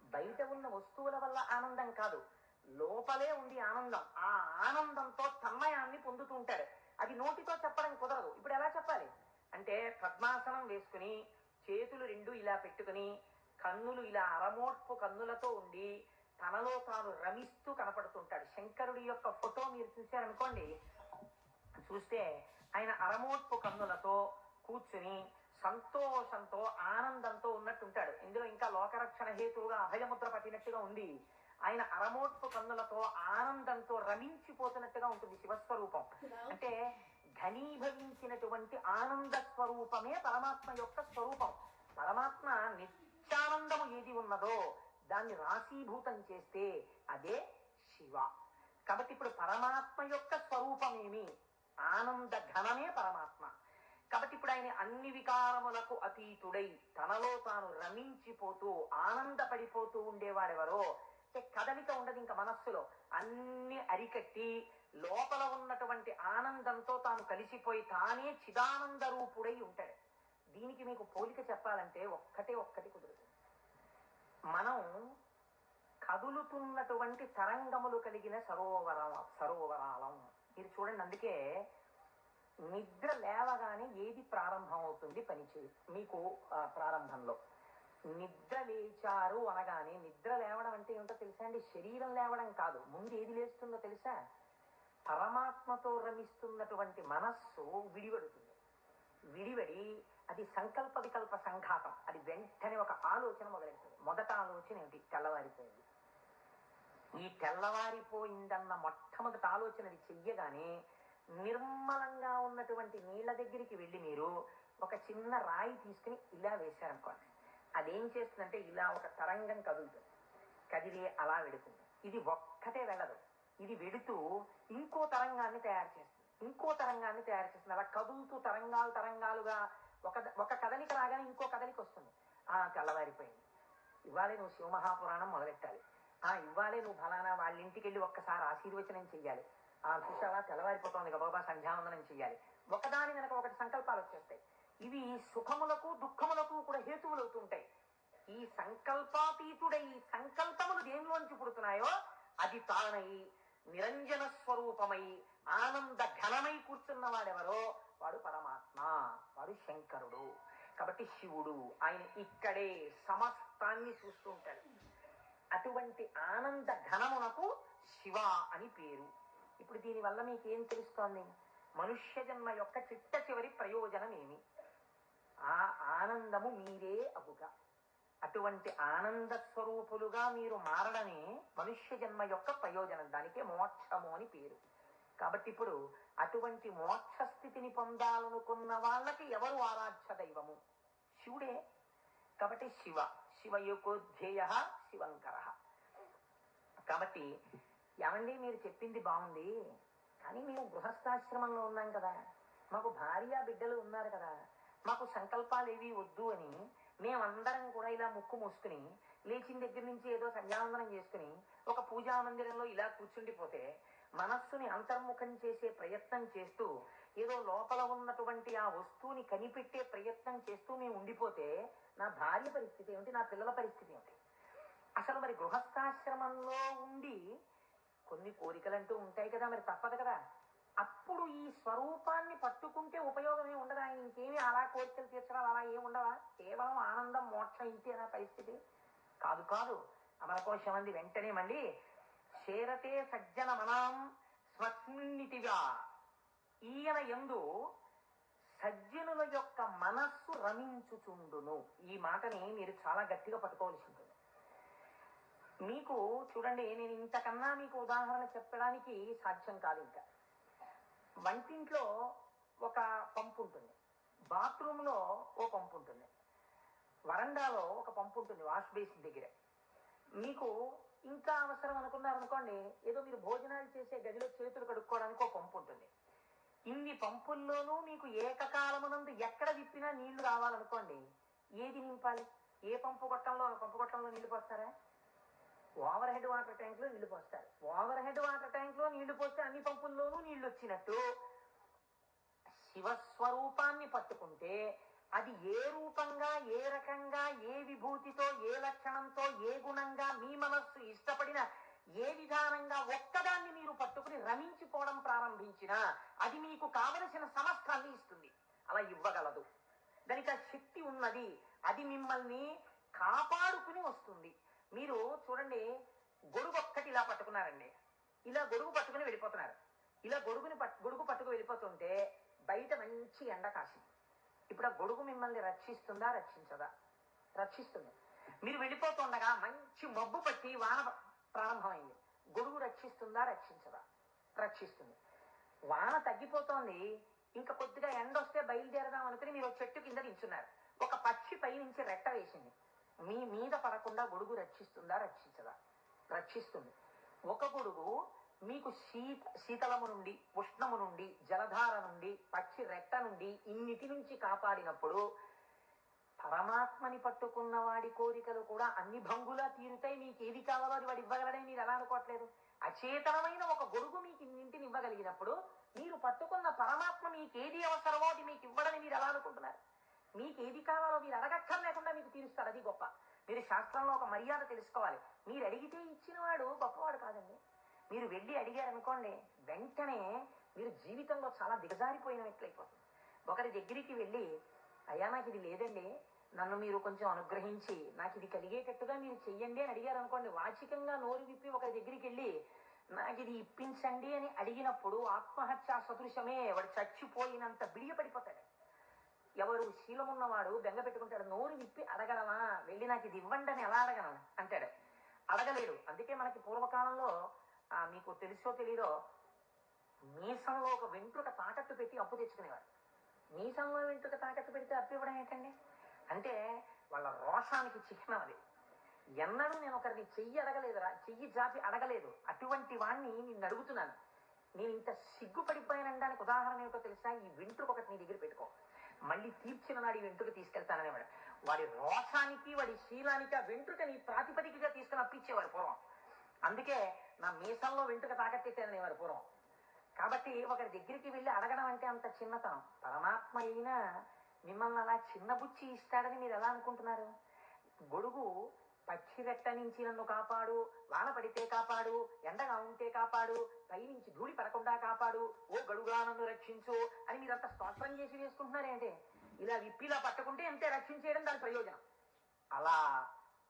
బయట ఉన్న వస్తువుల వల్ల ఆనందం కాదు, లోపలే ఉంది ఆనందం. ఆ ఆనందంతో తన్మయాన్ని పొందుతూ ఉంటాడు. అది నోటితో చెప్పడం కుదరదు. ఇప్పుడు ఎలా చెప్పాలి అంటే, పద్మాసనం వేసుకుని చేతులు రెండు ఇలా పెట్టుకుని కన్నులు ఇలా అరమోట్పు కన్నులతో ఉండి తనలో తాను రమిస్తూ కనపడుతుంటాడు. శంకరుడి యొక్క ఫోటో మీరు చూశారనుకోండి, చూస్తే ఆయన అరమోట్పు కన్నులతో కూర్చుని సంతోషంతో ఆనందంతో ఉన్నట్టుంటాడు. ఇందులో ఇంకా లోకరక్షణ హేతువుగా అభయముద్ర పట్టినట్టుగా ఉంది. ఆయన అరమోట్పు కన్నులతో ఆనందంతో రమించిపోతున్నట్టుగా ఉంటుంది శివస్వరూపం. అంటే ఘనీభవించినటువంటి ఆనంద స్వరూపమే పరమాత్మ యొక్క స్వరూపం. పరమాత్మ నిత్యానందము ఏది ఉన్నదో దాన్ని రాశీభూతం చేస్తే అదే శివ. కాబట్టి ఇప్పుడు పరమాత్మ యొక్క స్వరూపమేమి? ఆనంద ఘనమే పరమాత్మ. కాబట్టి ఇప్పుడు ఆయన అన్ని వికారములకు అతీతుడై తనలో తాను రమించిపోతూ ఆనందపడిపోతూ ఉండేవాడెవరో, కదలిక ఉండదు ఇంకా మనస్సులో, అన్ని అరికట్టి లోపల ఉన్నటువంటి ఆనందంతో తాను కలిసిపోయి తానే చిదానంద రూపుడై ఉంటాడు. దీనికి మీకు పోలిక చెప్పాలంటే ఒక్కటి కుదురుతుంది. మనం కదులుతున్నటువంటి తరంగములు కలిగిన సరోవరాలం. మీరు చూడండి, అందుకే నిద్ర లేవగానే ఏది ప్రారంభం అవుతుంది పనిచేయ మీకు? ప్రారంభంలో నిద్ర లేచారు అనగానే, నిద్ర లేవడం అంటే ఏమిటో తెలుసా అండి? శరీరం లేవడం కాదు. ముందు ఏది లేస్తుందో తెలుసా? పరమాత్మతో రమిస్తున్నటువంటి మనస్సు విడివడుతుంది. విడివడి అది సంకల్ప వికల్ప సంఘాతం. అది వెంటనే ఒక ఆలోచన మొదలెడుతుంది. మొదట ఆలోచన ఏమిటి? తెల్లవారిపోయింది. ఈ తెల్లవారిపోయిందన్న మొట్టమొదటి ఆలోచన అది చెయ్యగానే నిర్మలంగా ఉన్నటువంటి నీళ్ళ దగ్గరికి వెళ్ళి మీరు ఒక చిన్న రాయి తీసుకుని ఇలా వేశారనుకోండి, అదేం చేస్తుందంటే ఇలా ఒక తరంగం కదులుతుంది. కదిలి అలా వెడుతుంది. ఇది ఒక్కటే వెళ్ళదు, ఇది వెడుతూ ఇంకో తరంగాన్ని తయారు చేస్తుంది, ఇంకో తరంగాన్ని తయారు చేస్తుంది. అలా కదులుతూ తరంగాలుగా ఒక కదలిక రాగానే ఇంకో కదలిక వస్తుంది. తెల్లవారిపోయింది, ఇవాళే నువ్వు శివమహాపురాణం మొదలెట్టాలి, ఇవాళే నువ్వు ఫలానా వాళ్ళ ఇంటికి వెళ్ళి ఒక్కసారి ఆశీర్వచనం చెయ్యాలి, చూసావా తెల్లవారిపోతుంది గబాబా సంధ్యావందనం చెయ్యాలి. ఒకదాని వెనక ఒకటి సంకల్పాలు వచ్చేస్తాయి. ఇవి సుఖములకు దుఃఖములకు కూడా హేతువులు అవుతుంటాయి. ఈ సంకల్పాతీతుడై ఈ సంకల్పములు దేనిలోంచి పుడుతున్నాయో అది తానై నిరంజన స్వరూపమై ఆనంద ఘనమై కూర్చున్న వాడెవరో వాడు పరమాత్మ, వాడు శంకరుడు. కాబట్టి శివుడు ఆయన ఇక్కడే సమస్తాన్ని చూస్తుంటాడు. అటువంటి ఆనంద ఘనమునకు శివ అని పేరు. ఇప్పుడు దీనివల్ల మీకేం తెలుస్తోంది? మనుష్య జన్మ యొక్క చిట్ట చివరి ప్రయోజనం ఏమి? ఆ ఆనందము మీరే అగుగా. అటువంటి ఆనంద స్వరూపులుగా మీరు మారడమే మనుష్య జన్మ యొక్క ప్రయోజనం. దానికే మోక్షము అని పేరు. కాబట్టి ఇప్పుడు అటువంటి మోక్ష స్థితిని పొందాలనుకున్న వాళ్ళకి ఎవరు ఆరాధ్య దైవము? శివుడే. కాబట్టి శివయోకోధ్యేయ శివంకర. కాబట్టి ఏమండి మీరు చెప్పింది బాగుంది, కానీ మేము గృహస్థాశ్రమంలో ఉన్నాం కదా, మాకు భార్య బిడ్డలు ఉన్నారు కదా, మాకు సంకల్పాలు ఏవి వద్దు అని మేమందరం కూడా ఇలా ముక్కు మూసుకుని లేచిన దగ్గర నుంచి ఏదో సంధ్యావందనం చేసుకుని ఒక పూజా మందిరంలో ఇలా కూర్చుండిపోతే మనస్సుని అంతర్ముఖం చేసే ప్రయత్నం చేస్తూ ఏదో లోపల ఉన్నటువంటి ఆ వస్తువుని కనిపెట్టే ప్రయత్నం చేస్తూ మేము ఉండిపోతే నా భార్య పరిస్థితి ఏమిటి, నా పిల్లల పరిస్థితి ఏమిటి? అసలు మరి గృహస్థాశ్రమంలో ఉండి కొన్ని కోరికలంటూ ఉంటాయి కదా, మరి తప్పదు కదా. అప్పుడు ఈ స్వరూపాన్ని పట్టుకుంటే ఉపయోగమే ఉండదు. ఆయన ఇంకేమీ అలా కోరికలు తీర్చడం అలా ఏమి ఉండవా? కేవలం ఆనందం మోక్షం ఇంతేనా పరిస్థితి? కాదు కాదు. అమరకోశం అంది వెంటనే మళ్ళీ చేరతే సజ్జన మనాం స్వస్మిన్నితిగా. ఈయన యందు సజ్జనుల యొక్క మనస్సు రమించుచుండును. ఈ మాటని మీరు చాలా గట్టిగా పట్టుకోవాల్సి ఉంటుంది. మీకు చూడండి, నేను ఇంతకన్నా మీకు ఉదాహరణ చెప్పడానికి సాధ్యం కాదు. ఇంకా వంటింట్లో ఒక పంపు ఉంటుంది, బాత్రూంలో ఓ పంపు ఉంటుంది, వరండాలో ఒక పంపు ఉంటుంది, వాష్ బేసిన్ దగ్గర. మీకు ఇంకా అవసరం అనుకున్నారనుకోండి, ఏదో మీరు భోజనాలు చేసే గదిలో చేతులు కడుక్కోవడానికి ఒక పంపు ఉంటుంది. ఇన్ని పంపుల్లోనూ మీకు ఏకకాలమునందు ఎక్కడ విప్పినా నీళ్లు రావాలనుకోండి, ఏది నింపాలి? ఏ పంపు గొట్టంలో నీళ్లు పోస్తారా? ఓవర్ హెడ్ వాటర్ ట్యాంక్ లో నీళ్లు పోస్తారు. ఓవర్ హెడ్ వాటర్ ట్యాంక్ లో నీళ్లు పోస్తే అన్ని పంపుల్లోనూ నీళ్లు వచ్చినట్టు శివస్వరూపాన్ని పట్టుకుంటే అది ఏ రూపంగా, ఏ రకంగా, ఏ విభూతితో, ఏ లక్షణంతో, ఏ గుణంగా మీ మనస్సు ఇష్టపడిన ఏ విధానంగా ఒక్కదాన్ని మీరు పట్టుకుని రమించిపోవడం ప్రారంభించినా అది మీకు కావలసిన సమస్తాన్ని ఇస్తుంది. అలా ఇవ్వగలదు. దానికి ఆ శక్తి ఉన్నది. అది మిమ్మల్ని కాపాడుకుని వస్తుంది. మీరు చూడండి, గొడుగు ఒక్కటి ఇలా పట్టుకున్నారండి, ఇలా గొడుగు పట్టుకుని వెళ్ళిపోతున్నారు. ఇలా గొడుగు పట్టుకు వెళ్ళిపోతుంటే బయట మంచి ఎండ కాసింది. ఇప్పుడు ఆ గొడుగు మిమ్మల్ని రక్షిస్తుందా, రక్షించదా? రక్షిస్తుంది. మీరు వెళ్ళిపోతుండగా మంచి మబ్బు పట్టి వాన ప్రారంభమైంది. గొడుగు రక్షిస్తుందా, రక్షించదా? రక్షిస్తుంది. వాన తగ్గిపోతోంది, ఇంకా కొద్దిగా ఎండ వస్తే బయలుదేరదాం అనుకుని మీరు చెట్టు కింద నిల్చున్నారు. ఒక పక్షి పై నుంచి రెట్ట వేసింది. మీ మీద పడకుండా గొడుగు రక్షిస్తుందా, రక్షించదా? రక్షిస్తుంది. ఒక గొడుగు మీకు శీతలము నుండి, ఉష్ణము నుండి, జలధార నుండి, పక్షి రెట్ట నుండి ఇన్నిటి నుంచి కాపాడినప్పుడు పరమాత్మని పట్టుకున్న వాడి కోరికలు కూడా అన్ని భంగులా తీరుతాయి. మీకు ఏది కావాలో అది వాడు ఇవ్వగలడని మీరు ఎలా అనుకోవట్లేదు? అచేతనమైన ఒక గొడుగు మీకు ఇన్నింటిని ఇవ్వగలిగినప్పుడు మీరు పట్టుకున్న పరమాత్మ మీకు ఏది అవసరమో అది మీకు ఇవ్వడని మీరు ఎలా అనుకుంటున్నారు? మీకు ఏది కావాలో మీరు అడగక్కర్లేకుండా మీకు తీరుస్తాడు. అది గొప్ప. మీరు శాస్త్రంలో ఒక మర్యాద తెలుసుకోవాలి. మీరు అడిగితే ఇచ్చిన వాడు గొప్పవాడు కాదండి. మీరు వెళ్ళి అడిగారనుకోండి, వెంటనే మీరు జీవితంలో చాలా దిగజారిపోయిన వ్యక్తులైపోతుంది. ఒకరి దగ్గరికి వెళ్ళి, అయ్యా నాకు ఇది లేదండి, నన్ను మీరు కొంచెం అనుగ్రహించి నాకు ఇది కలిగేటట్టుగా మీరు చెయ్యండి అని అడిగారు అనుకోండి, వాచికంగా నోరు విప్పి ఒకరి దగ్గరికి వెళ్ళి నాకు ఇది ఇప్పించండి అని అడిగినప్పుడు ఆత్మహత్యా సదృశమే. వాడు చచ్చిపోయినంత బిడియపడిపోతాడు. ఎవరు శీలమున్నవాడు బెంగ పెట్టుకుంటాడు. నోరు విప్పి అడగలమా, వెళ్ళి నాకు ఇది ఇవ్వండి అని ఎలా అడగను అంటాడు. అడగలేడు. అందుకే మనకి పూర్వకాలంలో మీకు తెలుసో తెలీదో, మీసంలో ఒక వెంట్రుక తాకట్టు పెట్టి అప్పు తెచ్చుకునేవాడు. మీసంలో వెంట్రుక తాకట్టు పెడితే అప్పు ఇవ్వడం ఏంటండి అంటే వాళ్ళ రోషానికి చిహ్నం అది. ఎన్నడూ నేను ఒకరిని చెయ్యి అడగలేదురా, చెయ్యి జాపి అడగలేదు. అటువంటి వాణ్ణి నిన్ను అడుగుతున్నాను. నేను ఇంత సిగ్గుపడిపోయానడానికి ఉదాహరణ ఏమిటో తెలుసా? ఈ వెంట్రుక ఒకటి నీ దగ్గర పెట్టుకో, మళ్ళీ తీర్చిన నాడు ఈ వెంట్రుక తీసుకెళ్తాననేవాడు. వాడి రోషానికి, వాడి శీలానికి ఆ వెంట్రుకని ప్రాతిపదికగా తీసుకుని అప్పించేవారు పూర్వం. అందుకే నా మీసంలో వెంట్రుక తాకట్టేశాననేవారు పూర్వం. కాబట్టి ఒకరి దగ్గరికి వెళ్ళి అడగడం అంటే అంత చిన్నతనం. పరమాత్మ అయినా మిమ్మల్ని అలా చిన్నబుచ్చి ఇస్తాడని మీరు ఎలా అనుకుంటున్నారు? గొడుగు పక్షి రెట్ట నుంచి నన్ను కాపాడు, వాన పడితే కాపాడు, ఎండగా ఉంటే కాపాడు, పైనుంచి ధూళి పడకుండా కాపాడు, ఓ గడుగా నన్ను రక్షించు అని మీరంతా స్తోత్రం చేసి వేసుకుంటున్నారేంటే? ఇలా విప్పిలా పట్టుకుంటే అంతే, రక్షించేయడం దాని ప్రయోజనం. అలా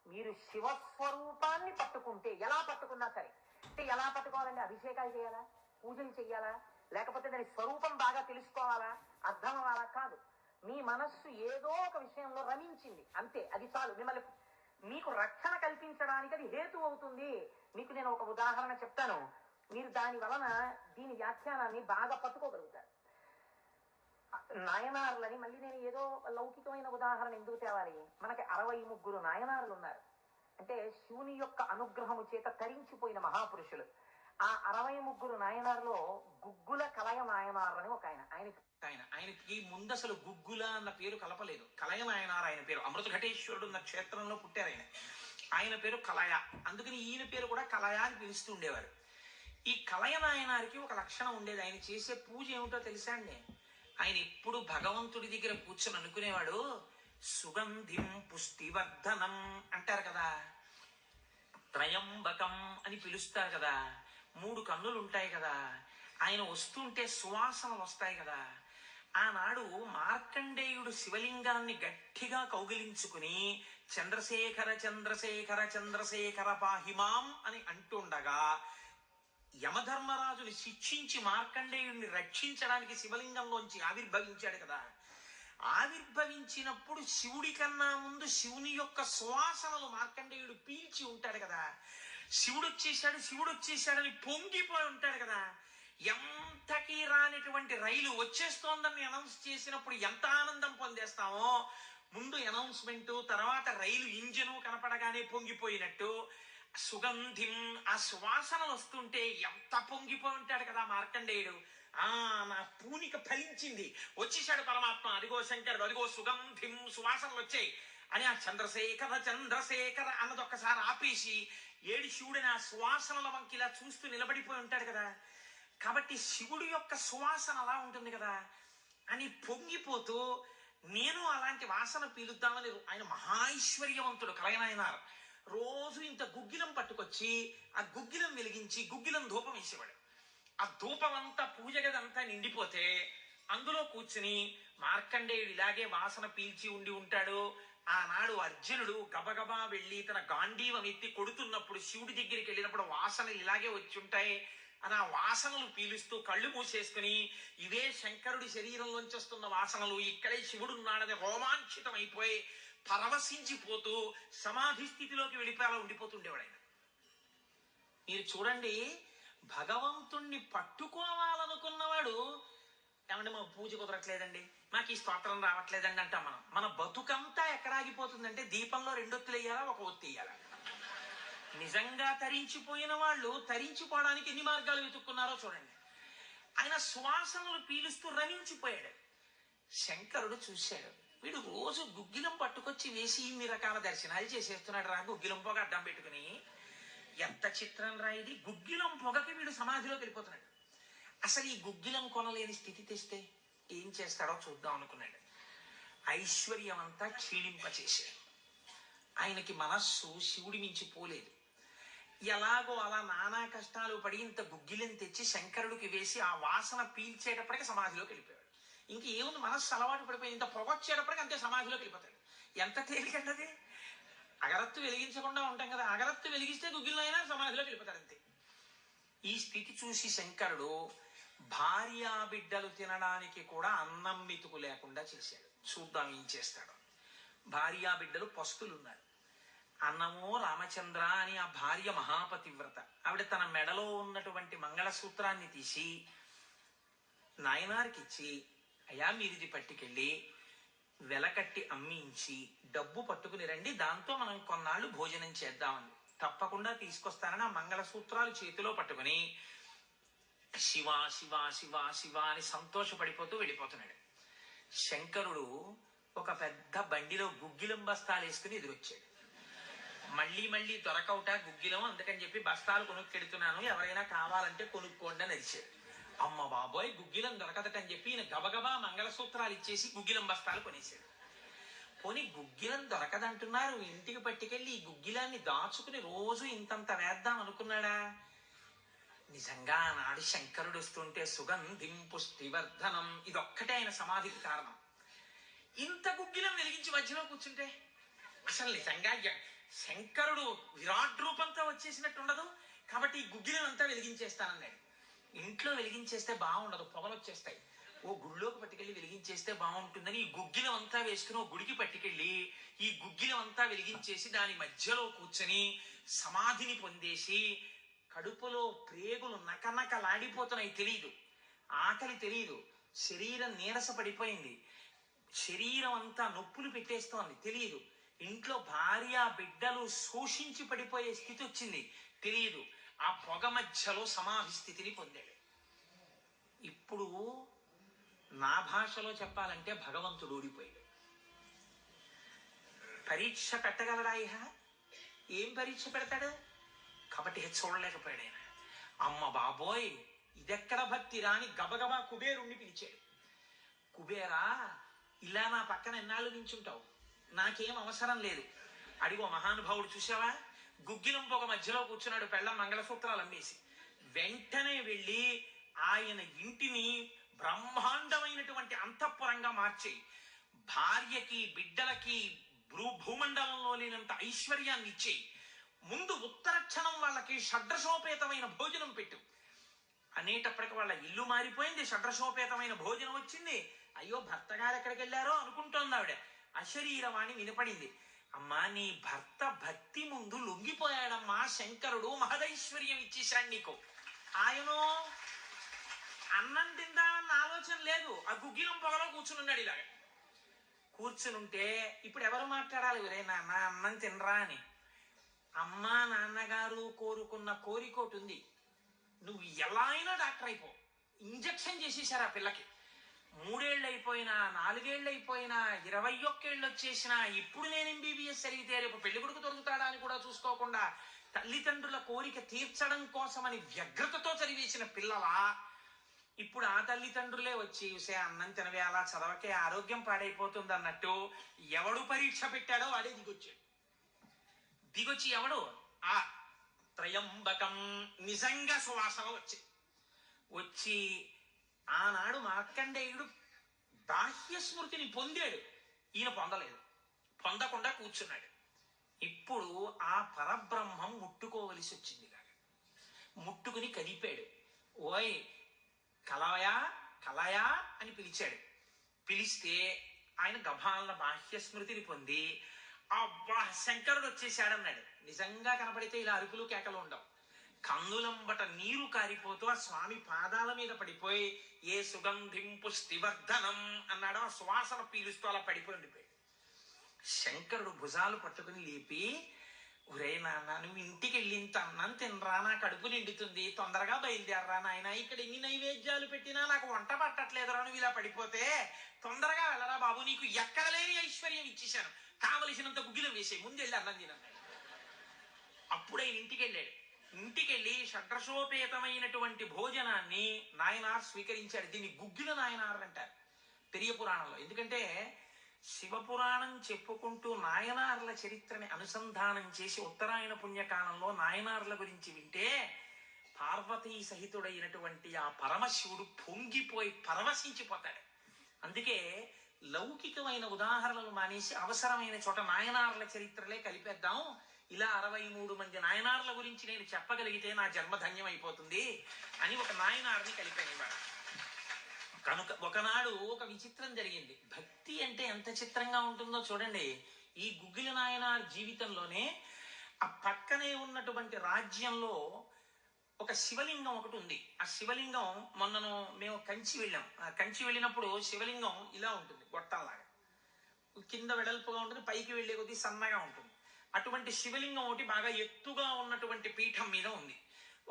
మీరు శివస్వరూపాన్ని పట్టుకుంటే, ఎలా పట్టుకున్నా సరే, అంటే ఎలా పట్టుకోవాలంటే అభిషేకాలు చేయాలా, పూజలు చెయ్యాలా, లేకపోతే దాని స్వరూపం బాగా తెలుసుకోవాలా, అర్థం అవ్వాలా? కాదు. మీ మనస్సు ఏదో ఒక విషయంలో రమించింది అంతే, అది చాలు. మిమ్మల్ని మీకు రక్షణ కల్పించడానికి అది హేతు అవుతుంది. మీకు నేను ఒక ఉదాహరణ చెప్తాను. మీరు దాని వలన దీని వ్యాఖ్యానాన్ని బాగా పట్టుకోగలుగుతారు. నాయనారులని మళ్ళీ నేను ఏదో లౌకికమైన ఉదాహరణ ఎందుకు తేవాలి, మనకి 63 నాయనారులు ఉన్నారు. అంటే శివుని యొక్క అనుగ్రహము చేత తరించిపోయిన మహాపురుషులు. ఆ 63 నాయనారులో గుగ్గుల కలయ నాయనారు అని ఒక ఆయనకి ముందు అసలు గుగ్గుల అన్న పేరు కలపలేదు. కలయ నాయనారు ఆయన పేరు. అమృత ఘటేశ్వరుడు ఉన్న క్షేత్రంలో పుట్టారు ఆయన పేరు కలయ. అందుకని ఈయన పేరు కూడా కలయ అని పిలుస్తూ ఉండేవారు. ఈ కలయ నాయనారికి ఒక లక్షణం ఉండేది. ఆయన చేసే పూజ ఏమిటో తెలుసా అండి? ఆయన ఎప్పుడు భగవంతుడి దగ్గర కూర్చొని అనుకునేవాడు, సుగంధిం పుష్టివర్ధనం అంటారు కదా, త్రయంబకం అని పిలుస్తారు కదా, 3 కన్నులు ఉంటాయి కదా, ఆయన వస్తుంటే సువాసనలు వస్తాయి కదా. ఆనాడు మార్కండేయుడు శివలింగాన్ని గట్టిగా కౌగిలించుకుని చంద్రశేఖర చంద్రశేఖర చంద్రశేఖర పాహిమాం అని అంటుండగా యమధర్మరాజుని శిక్షించి మార్కండేయుడిని రక్షించడానికి శివలింగంలోంచి ఆవిర్భవించాడు కదా. ఆవిర్భవించినప్పుడు శివుడి కన్నా ముందు శివుని యొక్క సువాసనలు మార్కండేయుడు పీల్చి ఉంటాడు కదా. శివుడు వచ్చేసాడని పొంగిపోయి ఉంటాడు కదా. ఎంతకీ రానిటువంటి రైలు వచ్చేస్తోందని అనౌన్స్ చేసినప్పుడు ఎంత ఆనందం పొందేస్తామో, ముందు అనౌన్స్మెంట్, తర్వాత రైలు ఇంజను కనపడగానే పొంగిపోయినట్టు సుగంధిం, ఆ సువాసనలు వస్తుంటే ఎంత పొంగిపోయి ఉంటాడు కదా మార్కండేయుడు. నా పూనిక ఫలించింది, వచ్చేసాడు పరమాత్మ, అదిగో శంకరుడు, అదిగో సుగంధిం, సువాసనలు వచ్చాయి అని ఆ చంద్రశేఖర చంద్రశేఖర అన్నది ఒక్కసారి ఆపేసి ఏడు శివుడిని ఆ సువాసనల వంకి ఇలా చూస్తూ నిలబడిపోయి ఉంటాడు కదా. కాబట్టి శివుడి యొక్క సువాసన అలా ఉంటుంది కదా అని పొంగిపోతూ నేను అలాంటి వాసన పీలుద్దామని ఆయన మహైశ్వర్యవంతుడు కలయనాయనారు. రోజు ఇంత గుగ్గిలం పట్టుకొచ్చి ఆ గుగ్గిలం వెలిగించి గుగ్గిలం ధూపం వేసేవాడు. ఆ ధూపం అంతా పూజ గదంతా నిండిపోతే అందులో కూర్చుని మార్కండేయుడు ఇలాగే వాసన పీల్చి ఉంటాడు. ఆనాడు అర్జునుడు గబగబా వెళ్ళి తన గాంధీవం ఎత్తి కొడుతున్నప్పుడు శివుడి దగ్గరికి వెళ్ళినప్పుడు వాసనలు ఇలాగే వచ్చి ఉంటాయి అని ఆ వాసనలు పీలుస్తూ కళ్ళు మూసేసుకుని ఇవే శంకరుడి శరీరంలోంచి వస్తున్న వాసనలు, ఇక్కడే శివుడు ఉన్నాడని రోమాంచితం అయిపోయి పరవశించిపోతూ సమాధి స్థితిలోకి వెళ్ళిపోయేలా ఉండిపోతుండేవాడు ఆయన. మీరు చూడండి, భగవంతుణ్ణి పట్టుకోవాలనుకున్నవాడు ఏమంటే మా పూజ కుదరట్లేదండి, మాకు ఈ స్తోత్రం రావట్లేదండి అంటాం. మన బతుకంతా ఎక్కడ ఆగిపోతుందంటే దీపంలో 2 ఒత్తులు వేయాలా, 1 ఒత్తి వేయాలా. నిజంగా తరించిపోయిన వాళ్ళు తరించిపోవడానికి ఎన్ని మార్గాలు వెతుక్కున్నారో చూడండి. ఆయన సువాసనలు పీలుస్తూ రమించిపోయాడు. శంకరుడు చూశాడు, వీడు రోజు గుగ్గిలం పట్టుకొచ్చి వేసి ఇన్ని రకాల దర్శనాలు చేసేస్తున్నాడు రా, గుగ్గిలం పొగ అడ్డం పెట్టుకుని. ఎంత చిత్రం రా ఇది, గుగ్గిలం పొగకి వీడు సమాధిలోకి వెళ్ళిపోతున్నాడు. అసలు ఈ గుగ్గిలం కొనలేని స్థితి తెస్తే ఏం చేస్తాడో చూద్దాం అనుకున్నాడు. ఐశ్వర్యం అంతా క్షీణింపచేశాడు. ఆయనకి మనస్సు శివుడి మించి పోలేదు. ఎలాగో అలా నానా కష్టాలు పడి ఇంత గుగ్గిలం తెచ్చి శంకరుడికి వేసి ఆ వాసన పీల్చేటప్పటికి సమాధిలోకి వెళ్ళిపోయాడు. ఇంక ఏముంది, మనస్సు అలవాటు పడిపోయి ఇంత పొగొచ్చేటప్పటికి అంతే సమాధిలోకి వెళ్ళిపోతాడు. ఎంత తేలికంటది. అగరత్తు వెలిగించకుండా ఉంటాం కదా, అగరత్తు వెలిగిస్తే గుగ్గిలం అయినా సమాధిలోకి వెళ్ళిపోతాడు అంతే. ఈ స్థితి చూసి శంకరుడు భార్యా బిడ్డలు తినడానికి కూడా అన్నం మెతుకు లేకుండా చేశాడు. చూద్దాం ఏం చేస్తాడు. భార్యా బిడ్డలు పస్తులున్నారు. అన్నమో రామచంద్ర అని ఆ భార్య మహాపతివ్రత. ఆవిడ తన మెడలో ఉన్నటువంటి మంగళసూత్రాన్ని తీసి నాయనారికి ఇచ్చి, అయ్యా మీరిది పట్టుకెళ్ళి వెలకట్టి అమ్మించి డబ్బు పట్టుకుని రండి, దాంతో మనం కొన్నాళ్ళు భోజనం చేద్దామని. తప్పకుండా తీసుకొస్తానని ఆ మంగళసూత్రాలు చేతిలో పట్టుకుని శివ శివ శివ శివ అని సంతోషపడిపోతూ వెళ్ళిపోతున్నాడు. శంకరుడు ఒక పెద్ద బండిలో గుగ్గిలం బస్తాలు వేసుకుని ఎదురొచ్చాడు. మళ్ళీ దొరకవుట గుగ్గిలం, అందుకని చెప్పి బస్తాలు కొనుక్కెడుతున్నాను, ఎవరైనా కావాలంటే కొనుక్కోండి అని అరిచాడు. అమ్మ బాబోయ్, గుగ్గిలం దొరకదటని చెప్పి ఈయన గబగబా మంగళసూత్రాలు ఇచ్చేసి గుగ్గిలం బస్తాలు కొనేశాడు. పోనీ గుగ్గిలం దొరకదంటున్నారు, ఇంటికి పట్టుకెళ్ళి ఈ గుగ్గిలాన్ని దాచుకుని రోజు ఇంతంత వేద్దాం అనుకున్నాడా? నిజంగా ఆనాడు శంకరుడు వస్తుంటే సుగంధిం పుష్టివర్ధనం, ఇదొక్కటే ఆయన సమాధికి కారణం. ఇంత గుగ్గిలం వెలిగించి మధ్యలో కూర్చుంటే అసలు నిజంగా శంకరుడు విరాట్ రూపంతో వచ్చేసినట్టు ఉండదు. కాబట్టి ఈ గుగ్గిలం అంతా వెలిగించేస్తానన్నాడు. ఇంట్లో వెలిగించేస్తే బాగుండదు, పొగలు వచ్చేస్తాయి. ఓ గుళ్ళోకి పట్టుకెళ్ళి వెలిగించేస్తే బాగుంటుందని ఈ గుగ్గిలం అంతా వేసుకుని ఓ గుడికి పట్టుకెళ్ళి ఈ గుగ్గిలం అంతా వెలిగించేసి దాని మధ్యలో కూర్చొని సమాధిని పొందేసి కడుపులో ప్రేగులు నకనకలాడిపోతున్నాయి, తెలియదు. ఆకలి తెలియదు. శరీరం నీరస పడిపోయింది. శరీరం అంతా నొప్పులు పెట్టేస్తోంది, తెలియదు. ఇంట్లో భార్య బిడ్డలు శోషించి పడిపోయే స్థితి వచ్చింది, తెలియదు. ఆ పొగ మధ్యలో సమాధి స్థితిని పొందాడు. ఇప్పుడు నా భాషలో చెప్పాలంటే భగవంతుడు ఓడిపోయాడు. పరీక్ష పెట్టగలడా? ఇహ ఏం పరీక్ష పెడతాడు? కాబట్టి చూడలేకపోయాడు ఆయన. అమ్మ బాబోయ్, ఇదెక్కడ భక్తి రాని గబగబా కుబేరుణ్ణి పిలిచాడు. కుబేరా, ఇలా నా పక్కన ఎన్నాళ్ళు నించుంటావు? నాకేం అవసరం లేదు. అడిగో మహానుభావుడు చూసావా, గుగ్గిలం పొగ మధ్యలో కూర్చున్నాడు, పెళ్ళం మంగళసూత్రాలు అమ్మేసి. వెంటనే వెళ్ళి ఆయన ఇంటిని బ్రహ్మాండమైనటువంటి అంతఃపురంగా మార్చేయి. భార్యకి బిడ్డలకి భూమండలంలో లేనంత ఐశ్వర్యాన్ని ఇచ్చేయి. ముందు ఉత్తర క్షణం వాళ్ళకి షడ్రసోపేతమైన భోజనం పెట్టు అనేటప్పటికి వాళ్ళ ఇల్లు మారిపోయింది. షడ్రసోపేతమైన భోజనం వచ్చింది. అయ్యో భర్త గారు ఎక్కడికి వెళ్ళారో అనుకుంటోంది ఆవిడ. అశరీరవాణి వినపడింది. అమ్మా, నీ భర్త భక్తి ముందు లొంగిపోయాడమ్మా. శంకరుడు మహదైశ్వర్యం ఇచ్చేశాడు నీకు. ఆయనో అన్నం తిందామన్న ఆలోచన లేదు, ఆ గుగ్గిలం పొగలో కూర్చునున్నాడు. ఇలాగ కూర్చునుంటే ఇప్పుడు ఎవరు మాట్లాడాలి? ఒరే నాన్న అన్నం తినరా అని. అమ్మా నాన్నగారు కోరుకున్న కోరికోటి ఉంది. నువ్వు ఎలా అయినా డాక్టర్ అయిపో. ఇంజక్షన్ చేసేసారు ఆ పిల్లకి. 3 ఏళ్ళు అయిపోయినా, 4 ఏళ్ళు అయిపోయినా, 21 ఏళ్ళు వచ్చేసినా, ఇప్పుడు నేను ఎంబీబీఎస్ చదివితే రేపు పెళ్లి కొడుకు దొరుకుతాడా అని కూడా చూసుకోకుండా తల్లిదండ్రుల కోరిక తీర్చడం కోసమని వ్యగ్రతతో చదివేసిన పిల్లలా ఇప్పుడు ఆ తల్లిదండ్రులే వచ్చి చూసే అన్నం తినవే, అలా చదవకే, ఆరోగ్యం పాడైపోతుంది అన్నట్టు ఎవడు పరీక్ష పెట్టాడో వాడే దిగొచ్చాడు. దిగొచ్చి ఎవడు ఆ త్రయంబకం నిజంగా సువాసన వచ్చి ఆనాడు మార్కండేయుడు బాహ్య స్మృతిని పొందాడు. ఈయన పొందలేదు, పొందకుండా కూర్చున్నాడు. ఇప్పుడు ఆ పరబ్రహ్మం ముట్టుకోవలసి వచ్చింది. ముట్టుకుని కదిపాడు. ఓయ్ కలయా కలయా అని పిలిచాడు. పిలిస్తే ఆయన గభాలన బాహ్య స్మృతిని పొంది అబ్బా శంకరుడు వచ్చేసాడన్నాడు. నిజంగా కనపడితే ఇలా అరుపులు కేకలు ఉండవు. కందులంబట నీరు కారిపోతూ ఆ స్వామి పాదాల మీద పడిపోయి ఏ సుగంధిం పుష్టివర్ధనం అన్నాడు. ఆ సువాసన పీలుస్తూ అలా పడిపోయి ఉండిపోయాడు. శంకరుడు భుజాలు పట్టుకుని లేపి, ఒరే నాన్న, నువ్వు ఇంటికి వెళ్ళి ఇంత అన్నం తినరా, నా కడుపు నిండుతుంది, తొందరగా బయలుదేరరా నాయన. ఇక్కడ ఎన్ని నైవేద్యాలు పెట్టినా నాకు వంట పట్టట్లేదురా, నువ్వు ఇలా పడిపోతే తొందరగా వెళ్ళరా బాబు, నీకు ఎక్కడ లేని ఐశ్వర్యం ఇచ్చేశాను, కావలసినంత గుగ్గిలం వేసే, ముందెళ్ళి అన్నం తినన్నాడు. అప్పుడే ఇంటికి వెళ్ళాడు. ఇంటికెళ్ళి షడ్రసోపేతమైనటువంటి భోజనాన్ని నాయనార్ స్వీకరించాడు. దీన్ని గుగ్గిల నాయనార్ అంటారు పెరియ పురాణంలో. ఎందుకంటే శివపురాణం చెప్పుకుంటూ నాయనార్ల చరిత్రని అనుసంధానం చేసి ఉత్తరాయణ పుణ్యకాలంలో నాయనార్ల గురించి వింటే పార్వతీ సహితుడైనటువంటి ఆ పరమశివుడు పొంగిపోయి పరవశించిపోతాడు. అందుకే లౌకికమైన ఉదాహరణలు మానేసి అవసరమైన చోట నాయనార్ల చరిత్రలే కలిపేద్దాం. ఇలా 63 మంది నాయనార్ల గురించి నేను చెప్పగలిగితే నా జన్మధన్యం అయిపోతుంది అని ఒక నాయనార్ని కలిపాను. కనుక ఒకనాడు ఒక విచిత్రం జరిగింది. భక్తి అంటే ఎంత చిత్రంగా ఉంటుందో చూడండి. ఈ గుగ్గిల నాయనార్ జీవితంలోనే ఆ పక్కనే ఉన్నటువంటి రాజ్యంలో ఒక శివలింగం ఒకటి ఉంది. ఆ శివలింగం మొన్నను మేము కంచి వెళ్ళాం. ఆ కంచి వెళ్ళినప్పుడు శివలింగం ఇలా ఉంటుంది, గొట్టంలాగా కింద వెడల్పుగా ఉంటుంది, పైకి వెళ్ళే కొద్దీ సన్నగా ఉంటుంది. అటువంటి శివలింగం ఒకటి బాగా ఎత్తుగా ఉన్నటువంటి పీఠం మీద ఉంది.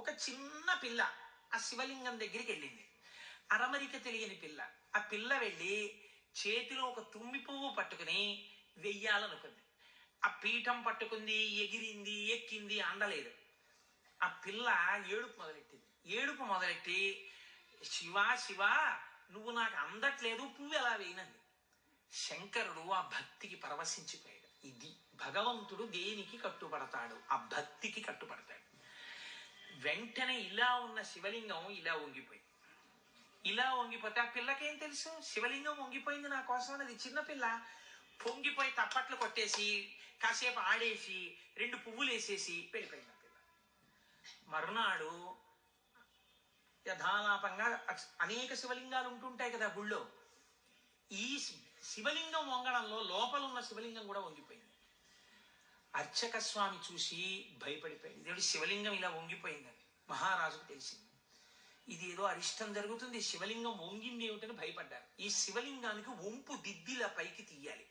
ఒక చిన్న పిల్ల ఆ శివలింగం దగ్గరికి వెళ్ళింది. అరమరిక తెలియని పిల్ల. ఆ పిల్ల వెళ్ళి చేతిలో ఒక తుమ్మి పువ్వు పట్టుకుని వెయ్యాలనుకుంది. ఆ పీఠం పట్టుకుంది, ఎగిరింది, ఎక్కింది, అందలేదు. ఆ పిల్ల ఏడుపు మొదలెట్టి శివా శివా, నువ్వు నాకు అందట్లేదు, పువ్వు ఎలా వేయనంది. శంకరుడు ఆ భక్తికి పరవశించిపోయాడు. ఇది భగవంతుడు దేనికి కట్టుబడతాడు? ఆ భక్తికి కట్టుబడతాడు. వెంటనే ఇలా ఉన్న శివలింగం ఇలా వంగిపోతే ఆ పిల్లకేం తెలుసు? శివలింగం వంగిపోయింది నా కోసం అనేది. చిన్నపిల్ల పొంగిపోయి తప్పట్లు కొట్టేసి కాసేపు ఆడేసి 2 పువ్వులు వేసేసి వెళ్ళిపోయింది ఆ పిల్ల. మరునాడు యథాలాపంగా అనేక శివలింగాలు ఉంటుంటాయి కదా గుళ్ళో. ఈ శివలింగం వంగడంలో లోపల ఉన్న శివలింగం కూడా వంగిపోయింది. అర్చక స్వామి చూసి భయపడిపోయింది. దేవుడి శివలింగం ఇలా వంగిపోయిందని. మహారాజుకు తెలిసింది. ఇది ఏదో అరిష్టం జరుగుతుంది, శివలింగం వంగింది ఏమిటని భయపడ్డారు. ఈ శివలింగానికి వంపు దిద్దిలా పైకి తీయాలి.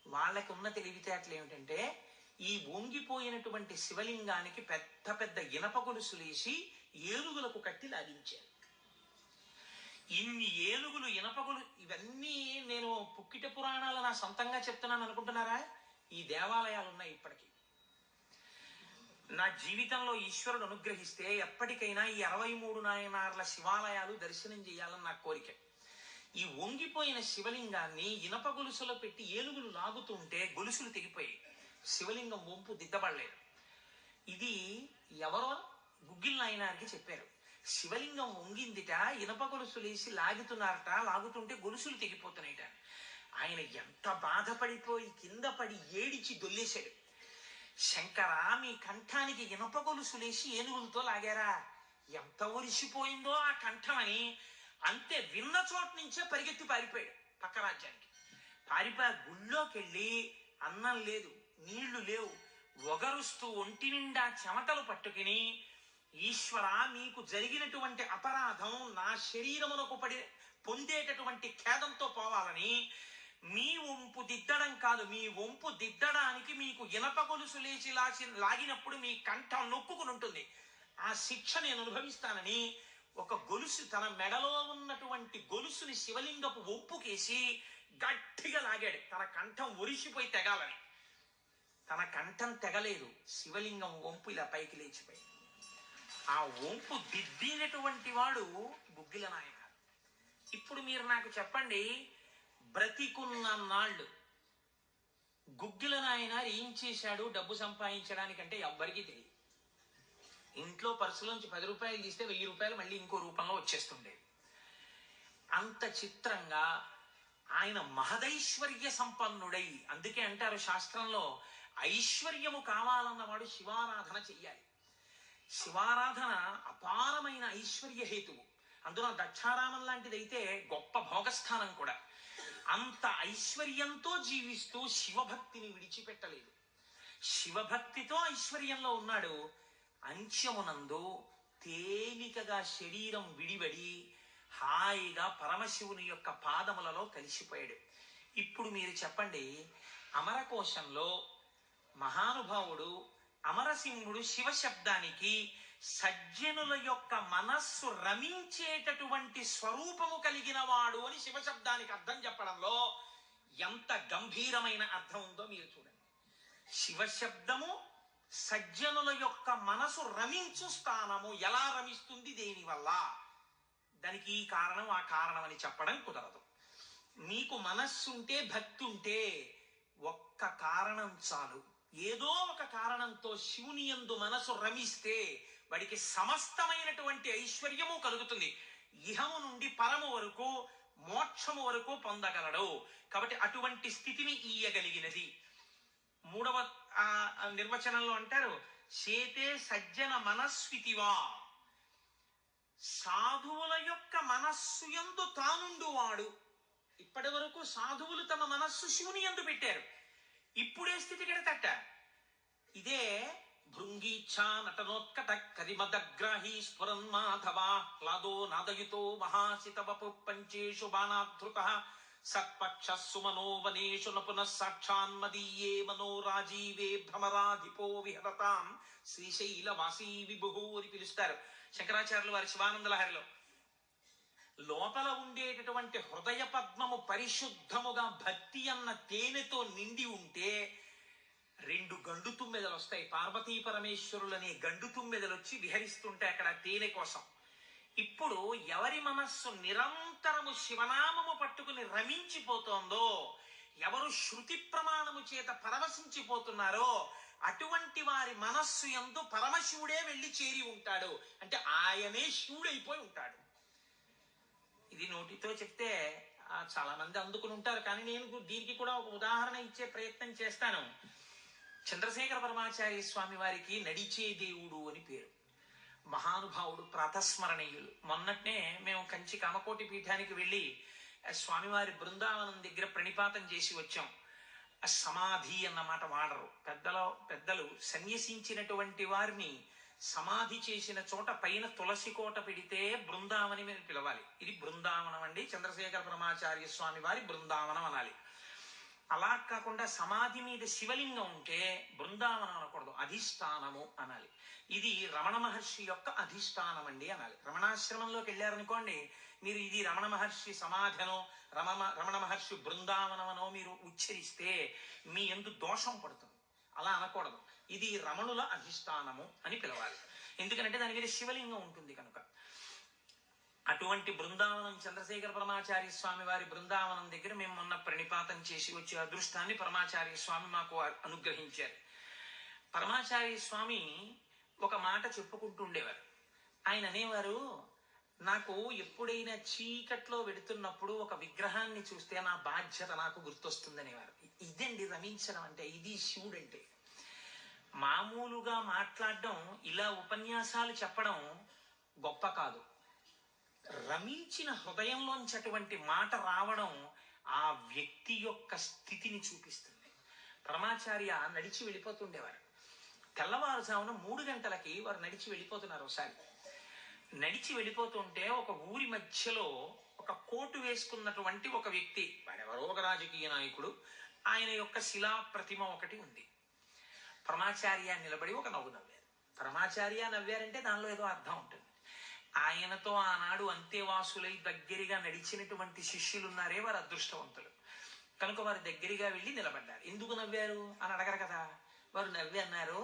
వాళ్ళకి ఉన్న తెలివితేటలు ఏమిటంటే ఈ వంగిపోయినటువంటి శివలింగానికి పెద్ద పెద్ద ఇనప గొలుసులేసి ఏనుగులకు కట్టి లాగించారు. ఇన్ని ఏనుగులు, ఇనపగులు, ఇవన్నీ నేను పుక్కిట పురాణాలు నా సొంతంగా చెప్తున్నాను అనుకుంటున్నారా? ఈ దేవాలయాలు ఉన్నాయి ఇప్పటికీ. నా జీవితంలో ఈశ్వరుడు అనుగ్రహిస్తే ఎప్పటికైనా ఈ 63 నాయనార్ల శివాలయాలు దర్శనం చేయాలని నా కోరిక. ఈ వంగిపోయిన శివలింగాన్ని ఇనప గొలుసులో పెట్టి ఏనుగులు లాగుతుంటే గొలుసులు తెగిపోయాయి. శివలింగం వంపు దిద్దబడలేదు. ఇది ఎవరో గుగ్గిల్ నాయనారికి చెప్పారు. శివలింగం వంగిందిట, ఇనప గొలుసులేసి లాగుతున్నారట, లాగుతుంటే గొలుసులు తెగిపోతున్నాయిట. ఆయన ఎంత బాధపడిపోయి కింద పడి ఏడిచి దొల్లేశాడు. శంకరా, మీ కంఠానికి ఇనప గొలుసులేసి ఏనుగులతో లాగారా? ఎంత ఒరిసిపోయిందో ఆ కంఠం అని. అంతే, విన్న చోట నుంచే పరిగెత్తి పారిపోయాడు పక్క రాజ్యానికి. పారిపోయి గుళ్ళోకి వెళ్ళి అన్నం లేదు, నీళ్లు లేవు, ఒగరుస్తూ ఒంటి నిండా చెమటలు పట్టుకుని, ఈశ్వర, మీకు జరిగినటువంటి అపరాధం నా శరీరమునకు పొందేటటువంటి ఖేదంతో పోవాలని మీ వంపు దిద్దడం కాదు, మీ వంపు దిద్దడానికి మీకు ఇనప గొలుసు లేచి లాగినప్పుడు మీ కంఠం నొక్కుకుని ఉంటుంది, ఆ శిక్ష నేను అనుభవిస్తానని ఒక గొలుసు, తన మెడలో ఉన్నటువంటి గొలుసుని శివలింగపు వంపుకేసి గట్టిగా లాగాడు. తన కంఠం ఒరిసిపోయి తెగాలని. తన కంఠం తెగలేదు, శివలింగం వంపు ఇలా పైకి లేచిపోయింది. ఆ వంపు దిద్దినటువంటి వాడు గుగ్గిల నాయన. ఇప్పుడు మీరు నాకు చెప్పండి, బ్రతికున్న నాళ్ళు గుగ్గిల నాయన ఏం చేశాడు డబ్బు సంపాదించడానికంటే ఎవ్వరికీ తెలియదు. ఇంట్లో పర్సులోంచి 10 రూపాయలు తీస్తే 1000 రూపాయలు మళ్ళీ ఇంకో రూపంలో వచ్చేస్తుండేది. అంత చిత్రంగా ఆయన మహదైశ్వర్య సంపన్నుడై, అందుకే అంటారు శాస్త్రంలో, ఐశ్వర్యము కావాలన్నవాడు శివారాధన చెయ్యాలి. శివారాధన అపారమైన ఐశ్వర్య హేతువు. అందులో దక్షారామం లాంటిదైతే గొప్ప భోగస్థానం కూడా. అంత ఐశ్వర్యంతో జీవిస్తూ శివభక్తిని విడిచిపెట్టలేదు. శివభక్తితో ఐశ్వర్యంలో ఉన్నాడు. అంత్యమునందు తేలికగా శరీరం విడివడి హాయిగా పరమశివుని యొక్క పాదములలో కలిసిపోయాడు. ఇప్పుడు మీరు చెప్పండి, అమరకోశంలో మహానుభావుడు అమరసింహుడు శివశబ్దానికి సజ్జనుల యొక్క మనస్సు రమించేటటువంటి స్వరూపము కలిగిన వాడు అని శివశబ్దానికి అర్థం చెప్పడంలో ఎంత గంభీరమైన అర్థం ఉందో మీరు చూడండి. శివశబ్దము సజ్జనుల యొక్క మనసు రమించు స్థానము. ఎలా రమిస్తుంది, దేనివల్ల? దానికి ఈ కారణం ఆ కారణం అని చెప్పడం కుదరదు. మీకు మనస్సుంటే, భక్తి ఉంటే ఒక్క కారణం చాలు. ఏదో ఒక కారణంతో శివుని యందు మనసు రమిస్తే వాడికి సమస్తమైనటువంటి ఐశ్వర్యము కలుగుతుంది. ఇహము నుండి పరము వరకు, మోక్షము వరకు పొందగలడు. కాబట్టి అటువంటి స్థితిని ఇయ్యగలిగినది. 3వ నిర్వచనంలో అంటారు, చేతే సజ్జన మనస్వితివా. సాధువుల యొక్క మనస్సు యందు తానుండువాడు. ఇప్పటి వరకు సాధువులు తమ మనస్సు శివుని యందు పెట్టారు. ఇప్పుడే స్థితి కెడతట. ఇదే భృంగీచ్ఛా నటనోత్కట కరిమదగ్రాహి స్ఫురన్ మాధవా హ్లాదో నాదయుతో మహాసితవపు పంచేషు బాణాధృత సత్పక్ష సుమనో వనేషు నపునః సాక్షాన్మదీయే మనో రాజీవే భ్రమరాధిపో విహరతాం శ్రీశైలవాసీ విభుః అని పిలుస్తారు శంకరాచార్యులు వారి శివానంద లహరిలో. లోపల ఉండేటటువంటి హృదయ పద్మము పరిశుద్ధముగా భక్తి అన్న తేనెతో నిండి ఉంటే 2 గండు తుమ్మెదలు వస్తాయి. పార్వతీ పరమేశ్వరులు అనే గండు తుమ్మెదలు వచ్చి విహరిస్తుంటే అక్కడ తేనె కోసం. ఇప్పుడు ఎవరి మనస్సు నిరంతరము శివనామము పట్టుకుని రమించిపోతోందో, ఎవరు శృతి ప్రమాణము చేత పరవశించిపోతున్నారో అటువంటి వారి మనస్సు యందు పరమశివుడే వెళ్ళి చేరి ఉంటాడు. అంటే ఆయనే శివుడైపోయి ఉంటాడు. ఇది నోటితో చెప్తే చాలా మంది అందుకుని ఉంటారు, కానీ నేను దీనికి కూడా ఒక ఉదాహరణ ఇచ్చే ప్రయత్నం చేస్తాను. చంద్రశేఖర పరమాచార్య స్వామి వారికి నడిచే దేవుడు అని పేరు. మహానుభావుడు, ప్రాతస్మరణీయులు. మొన్నట్నే మేము కంచి కామకోటి పీఠానికి వెళ్ళి స్వామివారి బృందావనం దగ్గర ప్రణిపాతం చేసి వచ్చాం. సమాధి అన్నమాట వాడరు పెద్దలు. సన్యసించినటువంటి వారిని సమాధి చేసిన చోట పైన తులసి కోట పెడితే బృందావని అని పిలవాలి. ఇది బృందావనం అండి, చంద్రశేఖర పరమాచార్య స్వామి వారి బృందావనం అనాలి. అలా కాకుండా సమాధి మీద శివలింగం ఉంటే బృందావనం అనకూడదు, అధిష్టానము అనాలి. ఇది రమణ మహర్షి యొక్క అధిష్టానం అండి అనాలి. రమణాశ్రమంలోకి వెళ్ళారనుకోండి, మీరు ఇది రమణ మహర్షి సమాధనో రమణ మహర్షి బృందావనమనో మీరు ఉచ్చరిస్తే మీ యందు దోషం పడుతుంది. అలా అనకూడదు. ఇది రమణుల అధిష్టానము అని పిలవాలి. ఎందుకంటే దాని మీద శివలింగం ఉంటుంది కనుక. అటువంటి బృందావనం చంద్రశేఖర పరమాచార్య స్వామి వారి బృందావనం దగ్గర మేము మొన్న ప్రణిపాతం చేసి వచ్చే అదృష్టాన్ని పరమాచార్య స్వామి మాకు అనుగ్రహించారు. పరమాచార్య స్వామి ఒక మాట చెప్పుకుంటుండేవారు. ఆయన అనేవారు, నాకు ఎప్పుడైనా చీకట్లో వెడుతున్నప్పుడు ఒక విగ్రహాన్ని చూస్తే నా బాధ్యత నాకు గుర్తొస్తుందనేవారు. ఇదండి రమించడం అంటే, ఇది శివుడు అంటే. మామూలుగా మాట్లాడడం, ఇలా ఉపన్యాసాలు చెప్పడం గొప్ప కాదు. రమించిన హృదయంలోంచి అటువంటి మాట రావడం ఆ వ్యక్తి యొక్క స్థితిని చూపిస్తుంది. పరమాచార్య నడిచి వెళ్ళిపోతుండేవారు. తెల్లవారుజామున 3 గంటలకి వారు నడిచి వెళ్ళిపోతున్నారు. ఒకసారి నడిచి వెళ్ళిపోతుంటే ఒక ఊరి మధ్యలో ఒక కోటు వేసుకున్నటువంటి ఒక వ్యక్తి, వాడెవరో ఒక రాజకీయ నాయకుడు, ఆయన యొక్క శిలా ప్రతిమ ఒకటి ఉంది. పరమాచార్య నిలబడి ఒక నవ్వు నవ్వారు. పరమాచార్య నవ్వారంటే దానిలో ఏదో అర్థం ఉంటుంది. ఆయనతో ఆనాడు అంతేవాసులై దగ్గరగా నడిచినటువంటి శిష్యులు ఉన్నారే, వారు అదృష్టవంతులు కనుక వారు దగ్గరగా వెళ్ళి నిలబడ్డారు. ఎందుకు నవ్వారు అని అడగరు కదా. వారు నవ్వి అన్నారు,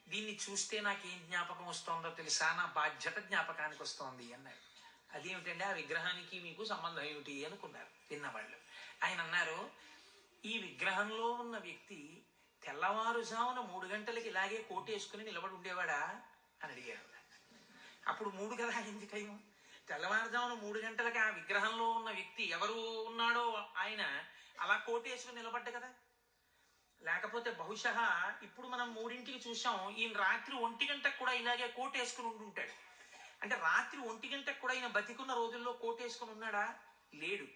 దీన్ని చూస్తే నాకేం జ్ఞాపకం వస్తోందో తెలుసా, నా బాధ్యత జ్ఞాపకానికి వస్తోంది అన్నారు. అదేమిటండి, ఆ విగ్రహానికి మీకు సంబంధం ఏమిటి అనుకున్నారు విన్నవాళ్ళు. ఆయన అన్నారు, ఈ విగ్రహంలో ఉన్న వ్యక్తి తెల్లవారుజామున 3 గంటలకి ఇలాగే కోటేసుకుని నిలబడి ఉండేవాడా అని అడిగారు. అప్పుడు 3 కదా అయింది టైం. తెల్లవారుజామున 3 గంటలకి ఆ విగ్రహంలో ఉన్న వ్యక్తి ఎవరు ఉన్నాడో ఆయన అలా కోటేసుకుని నిలబడ్డ కదా. లేకపోతే బహుశः ఇప్పుడు మనం 3ంటికి చూసాం, ఈయన రాత్రి 1 గంటకు కూడా ఇలాగే కోటేసుకుని ఉండుంటాడు. అంటే రాత్రి 1 గంటకు కూడా ఈయన బతికున్న రోజుల్లో కోటేసుకుని ఉన్నాడా? లేడు.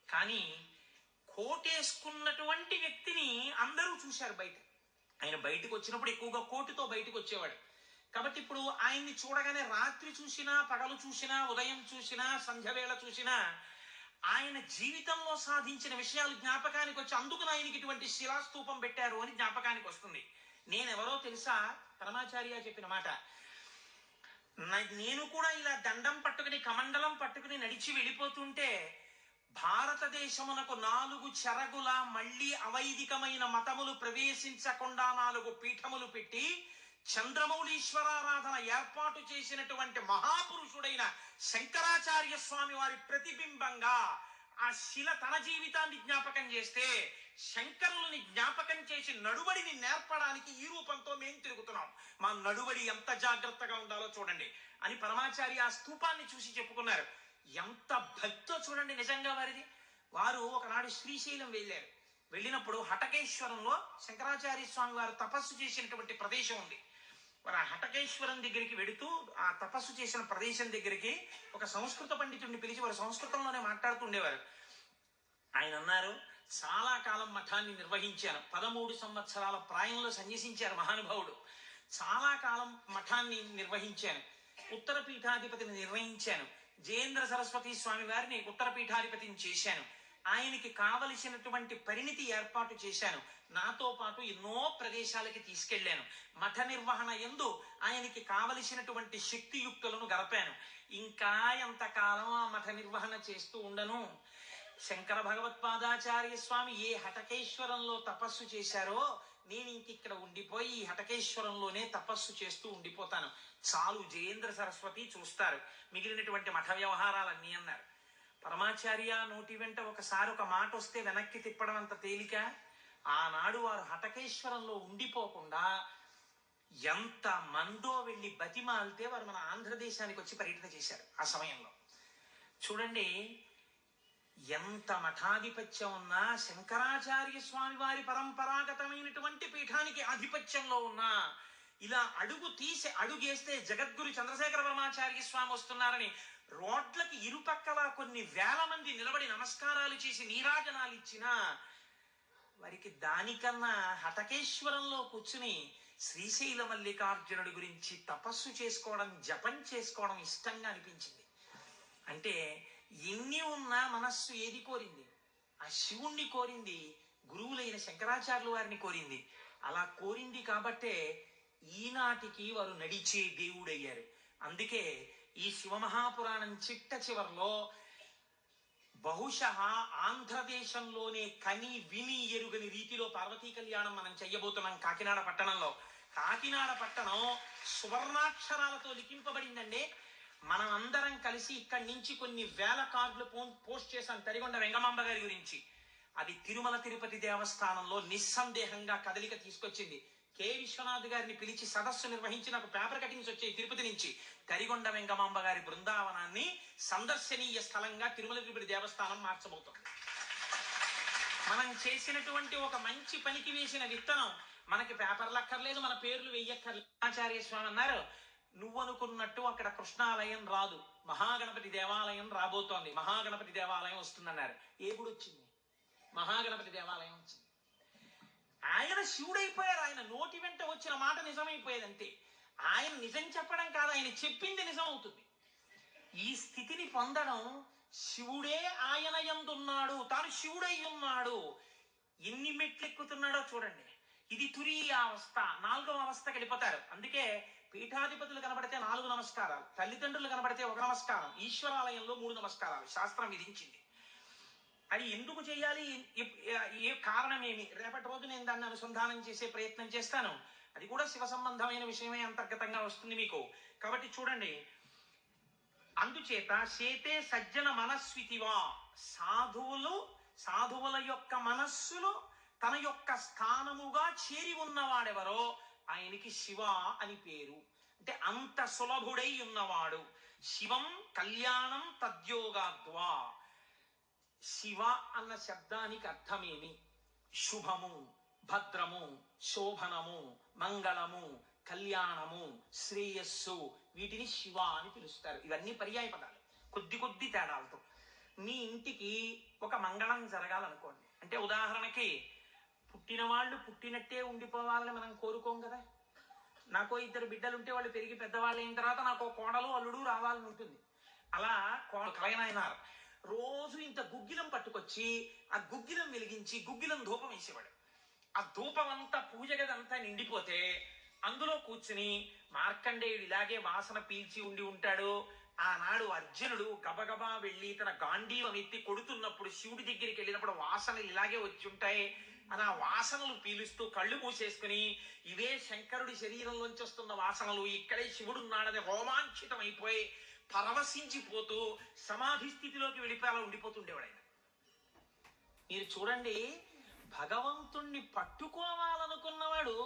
కానీ కోటేసుకున్నటువంటి వ్యక్తిని అందరూ చూశారు బయట. ఆయన బయటకు వచ్చినప్పుడు ఎక్కువగా కోటుతో బయటకు వచ్చేవాడు. కాబట్టి ఇప్పుడు ఆయన్ని చూడగానే రాత్రి చూసినా, పగలు చూసినా, ఉదయం చూసినా, సంధ్యవేళ చూసినా ఆయన జీవితంలో సాధించిన విషయాలు జ్ఞాపకానికి వచ్చి, అందుకు ఆయనకి ఇటువంటి శిలాస్తూపం పెట్టారు అని జ్ఞాపకానికి వస్తుంది. నేనెవరో తెలుసా? పరమాచార్య చెప్పిన మాట. నేను కూడా ఇలా దండం పట్టుకుని కమండలం పట్టుకుని నడిచి వెళ్ళిపోతుంటే భారతదేశమునకు 4 చెరగుల మళ్లీ అవైదికమైన మతములు ప్రవేశించకుండా 4 పీఠములు పెట్టి చంద్రమౌళీశ్వరారాధన ఏర్పాటు చేసినటువంటి మహాపురుషుడైన శంకరాచార్య స్వామి వారి ప్రతిబింబంగా ఆ శిల తన జీవితాన్ని జ్ఞాపకం చేస్తే, శంకరుల్ని జ్ఞాపకం చేసి నడువడిని నేర్పడానికి ఈ రూపంతో మేం తిరుగుతున్నాం. మా నడువడి ఎంత జాగ్రత్తగా ఉండాలో చూడండి అని పరమాచార్య ఆ స్తూపాన్ని చూసి చెప్పుకున్నారు. ఎంత భక్తో చూడండి నిజంగా వారిది. వారు ఒకనాడు శ్రీశైలం వెళ్ళారు. వెళ్ళినప్పుడు హటకేశ్వరంలో శంకరాచార్య స్వామి వారు తపస్సు చేసినటువంటి ప్రదేశం ఉంది. వారు ఆ హటకేశ్వరం దగ్గరికి వెడుతూ ఆ తపస్సు చేసిన ప్రదేశం దగ్గరికి ఒక సంస్కృత పండితుడిని పిలిచి వారు సంస్కృతంలోనే మాట్లాడుతుండేవారు. ఆయన అన్నారు, చాలా కాలం మఠాన్ని నిర్వహించాను. 13 సంవత్సరాల ప్రాయంలో సన్యసించారు మహానుభావుడు. చాలా కాలం మఠాన్ని నిర్వహించాను. ఉత్తర పీఠాధిపతిని నిర్వహించాను. జయేంద్ర సరస్వతి స్వామి వారిని ఉత్తర పీఠాధిపతిని చేశాను. ఆయనకి కావలసినటువంటి పరిణితి ఏర్పాటు చేశాను. నాతో పాటు ఎన్నో ప్రదేశాలకి తీసుకెళ్లాను. మఠ నిర్వహణ యందు ఆయనకి కావలసినటువంటి శక్తియుక్తులను గడపాను. ఇంకా ఎంతకాలం ఆ మఠ నిర్వహణ చేస్తూ ఉండను. శంకర భగవత్పాదాచార్య స్వామి ఏ హటకేశ్వరంలో తపస్సు చేశారో నేను ఇంకిక్కడ ఉండిపోయి ఈ హటకేశ్వరంలోనే తపస్సు చేస్తూ ఉండిపోతాను. చాలు, జయేంద్ర సరస్వతి చూస్తారు మిగిలినటువంటి మఠ వ్యవహారాలన్నీ అన్నారు. పరమాచార్య నోటి వెంట ఒకసారి ఒక మాట వస్తే వెనక్కి తిప్పడం అంత తేలిక. ఆనాడు వారు హటకేశ్వరంలో ఉండిపోకుండా ఎంత మందో వెళ్ళి బతిమాలితే వారు మన ఆంధ్రదేశానికి వచ్చి పర్యటన చేశారు. ఆ సమయంలో చూడండి, ఎంత మఠాధిపత్యం ఉన్నా, శంకరాచార్య స్వామి వారి పరంపరాగతమైనటువంటి పీఠానికి ఆధిపత్యంలో ఉన్నా, ఇలా అడుగు తీసి అడుగేస్తే జగద్గురు చంద్రశేఖర పరమాచార్య స్వామి వస్తున్నారని రోడ్లకి ఇరుపక్కల కొన్ని వేల మంది నిలబడి నమస్కారాలు చేసి నీరాజనాలు ఇచ్చినా వారికి దానికన్నా హటకేశ్వరంలో కూర్చుని శ్రీశైల మల్లికార్జునుడి గురించి తపస్సు చేసుకోవడం, జపం చేసుకోవడం ఇష్టంగా అనిపించింది. అంటే ఎన్ని ఉన్నా మనస్సు ఏది కోరింది? ఆ శివుణ్ణి కోరింది, గురువులైన శంకరాచార్యుల వారిని కోరింది. అలా కోరింది కాబట్టే ఈనాటికి వారు నడిచే దేవుడయ్యారు. అందుకే ఈ శివమహాపురాణం చిట్ట చివరిలో బహుశః ఆంధ్రదేశంలోనే కని విని ఎరుగని రీతిలో పార్వతీ కళ్యాణం మనం చెయ్యబోతున్నాం కాకినాడ పట్టణంలో. కాకినాడ పట్టణం సువర్ణాక్షరాలతో లిఖింపబడిందండి. మనం అందరం కలిసి ఇక్కడి నుంచి కొన్ని వేల కార్డులు పోస్ట్ చేశాం తరిగొండ వెంగమాంబ గారి గురించి. అది తిరుమల తిరుపతి దేవస్థానంలో నిస్సందేహంగా కదలిక తీసుకొచ్చింది. కె విశ్వనాథ్ గారిని పిలిచి సదస్సు నిర్వహించి నాకు పేపర్ కటింగ్స్ వచ్చాయి తిరుపతి నుంచి. తరిగొండ వెంగమాంబ గారి బృందావనాన్ని సందర్శనీయ స్థలంగా తిరుమల తిరుపతి దేవస్థానం మార్చబోతోంది. మనం చేసినటువంటి ఒక మంచి పనికి వేసిన విత్తనం మనకి పేపర్లు అక్కర్లేదు, మన పేర్లు వెయ్యక్కర్లేదు. ఆచార్య స్వామి అన్నారు, నువ్వు అనుకున్నట్టు అక్కడ కృష్ణాలయం రాదు, మహాగణపతి దేవాలయం రాబోతోంది, మహాగణపతి దేవాలయం వస్తుందన్నారు. ఎప్పుడు వచ్చింది? మహాగణపతి దేవాలయం వచ్చింది. ఆయన శివుడైపోయారు. ఆయన నోటి వెంట వచ్చిన మాట నిజమైపోయేది అంతే. ఆయన నిజం చెప్పడం కాదు, ఆయన చెప్పింది నిజం అవుతుంది. ఈ స్థితిని పొందడం, శివుడే ఆయన యందున్నాడు, తాను శివుడై ఉన్నాడు, ఎన్ని మెట్లు ఎక్కుతున్నాడో చూడండి. ఇది తురీయ అవస్థ. 4వ అవస్థకి వెళ్ళిపోతారు. అందుకే పీఠాధిపతులు కనబడితే 4 నమస్కారాలు, తల్లిదండ్రులు కనబడితే 1 నమస్కారం, ఈశ్వరాలయంలో 3 నమస్కారాలు శాస్త్రం విధించింది. అది ఎందుకు చేయాలి, ఏ కారణమేమి, రేపటి రోజు నేను దాన్ని అనుసంధానం చేసే ప్రయత్నం చేస్తాను. అది కూడా శివ సంబంధమైన విషయమే అంతర్గతంగా వస్తుంది మీకు. కాబట్టి చూడండి, అందుచేత చేతే సజ్జన మనస్వితివా, సాధువుల యొక్క మనస్సులో తన యొక్క స్థానముగా చేరి ఉన్నవాడెవరో ఆయనకి శివ అని పేరు. అంటే అంత సులభుడై ఉన్నవాడు. శివం కళ్యాణం తద్యోగాద్వా. శివ అన్న శబ్దానికి అర్థమేమి? శుభము, భద్రము, శోభనము, మంగళము, కళ్యాణము, శ్రేయస్సు, వీటిని శివ అని పిలుస్తారు. ఇవన్నీ పర్యాయ పదాలు, కొద్ది తేడాలతో. మీ ఇంటికి ఒక మంగళం జరగాలనుకోండి, అంటే ఉదాహరణకి పుట్టిన వాళ్ళు పుట్టినట్టే ఉండిపోవాలని మనం కోరుకోం కదా. నాకో 2 బిడ్డలు ఉంటే వాళ్ళు పెరిగి పెద్దవాళ్ళు అయిన తర్వాత నాకు కోడలు అల్లుడు రావాలని ఉంటుంది. అలా కలయనాయనారు రోజు ఇంత గుగ్గిలం పట్టుకొచ్చి ఆ గుగ్గిలం వెలిగించి గుగ్గిలం ధూపం వేసేవాడు. ఆ ధూపం అంతా పూజ గదంతా నిండిపోతే అందులో కూర్చుని మార్కండేయుడు ఇలాగే వాసన పీల్చి ఉండి ఉంటాడు. ఆనాడు అర్జునుడు గబగబా వెళ్ళి తన గాంధీవం ఎత్తి కొడుతున్నప్పుడు శివుడి దగ్గరికి వెళ్ళినప్పుడు వాసనలు ఇలాగే వచ్చి ఉంటాయి అని ఆ వాసనలు పీలుస్తూ కళ్ళు మూసేసుకుని, ఇవే శంకరుడి శరీరంలోంచి వస్తున్న వాసనలు, ఇక్కడే శివుడున్నాడని రోమాంచితం అయిపోయి పరవశించిపోతూ సమాధి స్థితిలోకి వెళ్ళిపోయేలా ఉండిపోతుండేవాడు ఆయన. మీరు చూడండి, భగవంతుణ్ణి పట్టుకోవాలనుకున్నవాడు,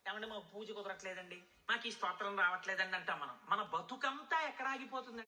ఏమంటే మా పూజ కుదరట్లేదండి, మాకు ఈ స్తోత్రం రావట్లేదండి అంటాం మనం. మన బతుకంతా ఎక్కడ ఆగిపోతుంది?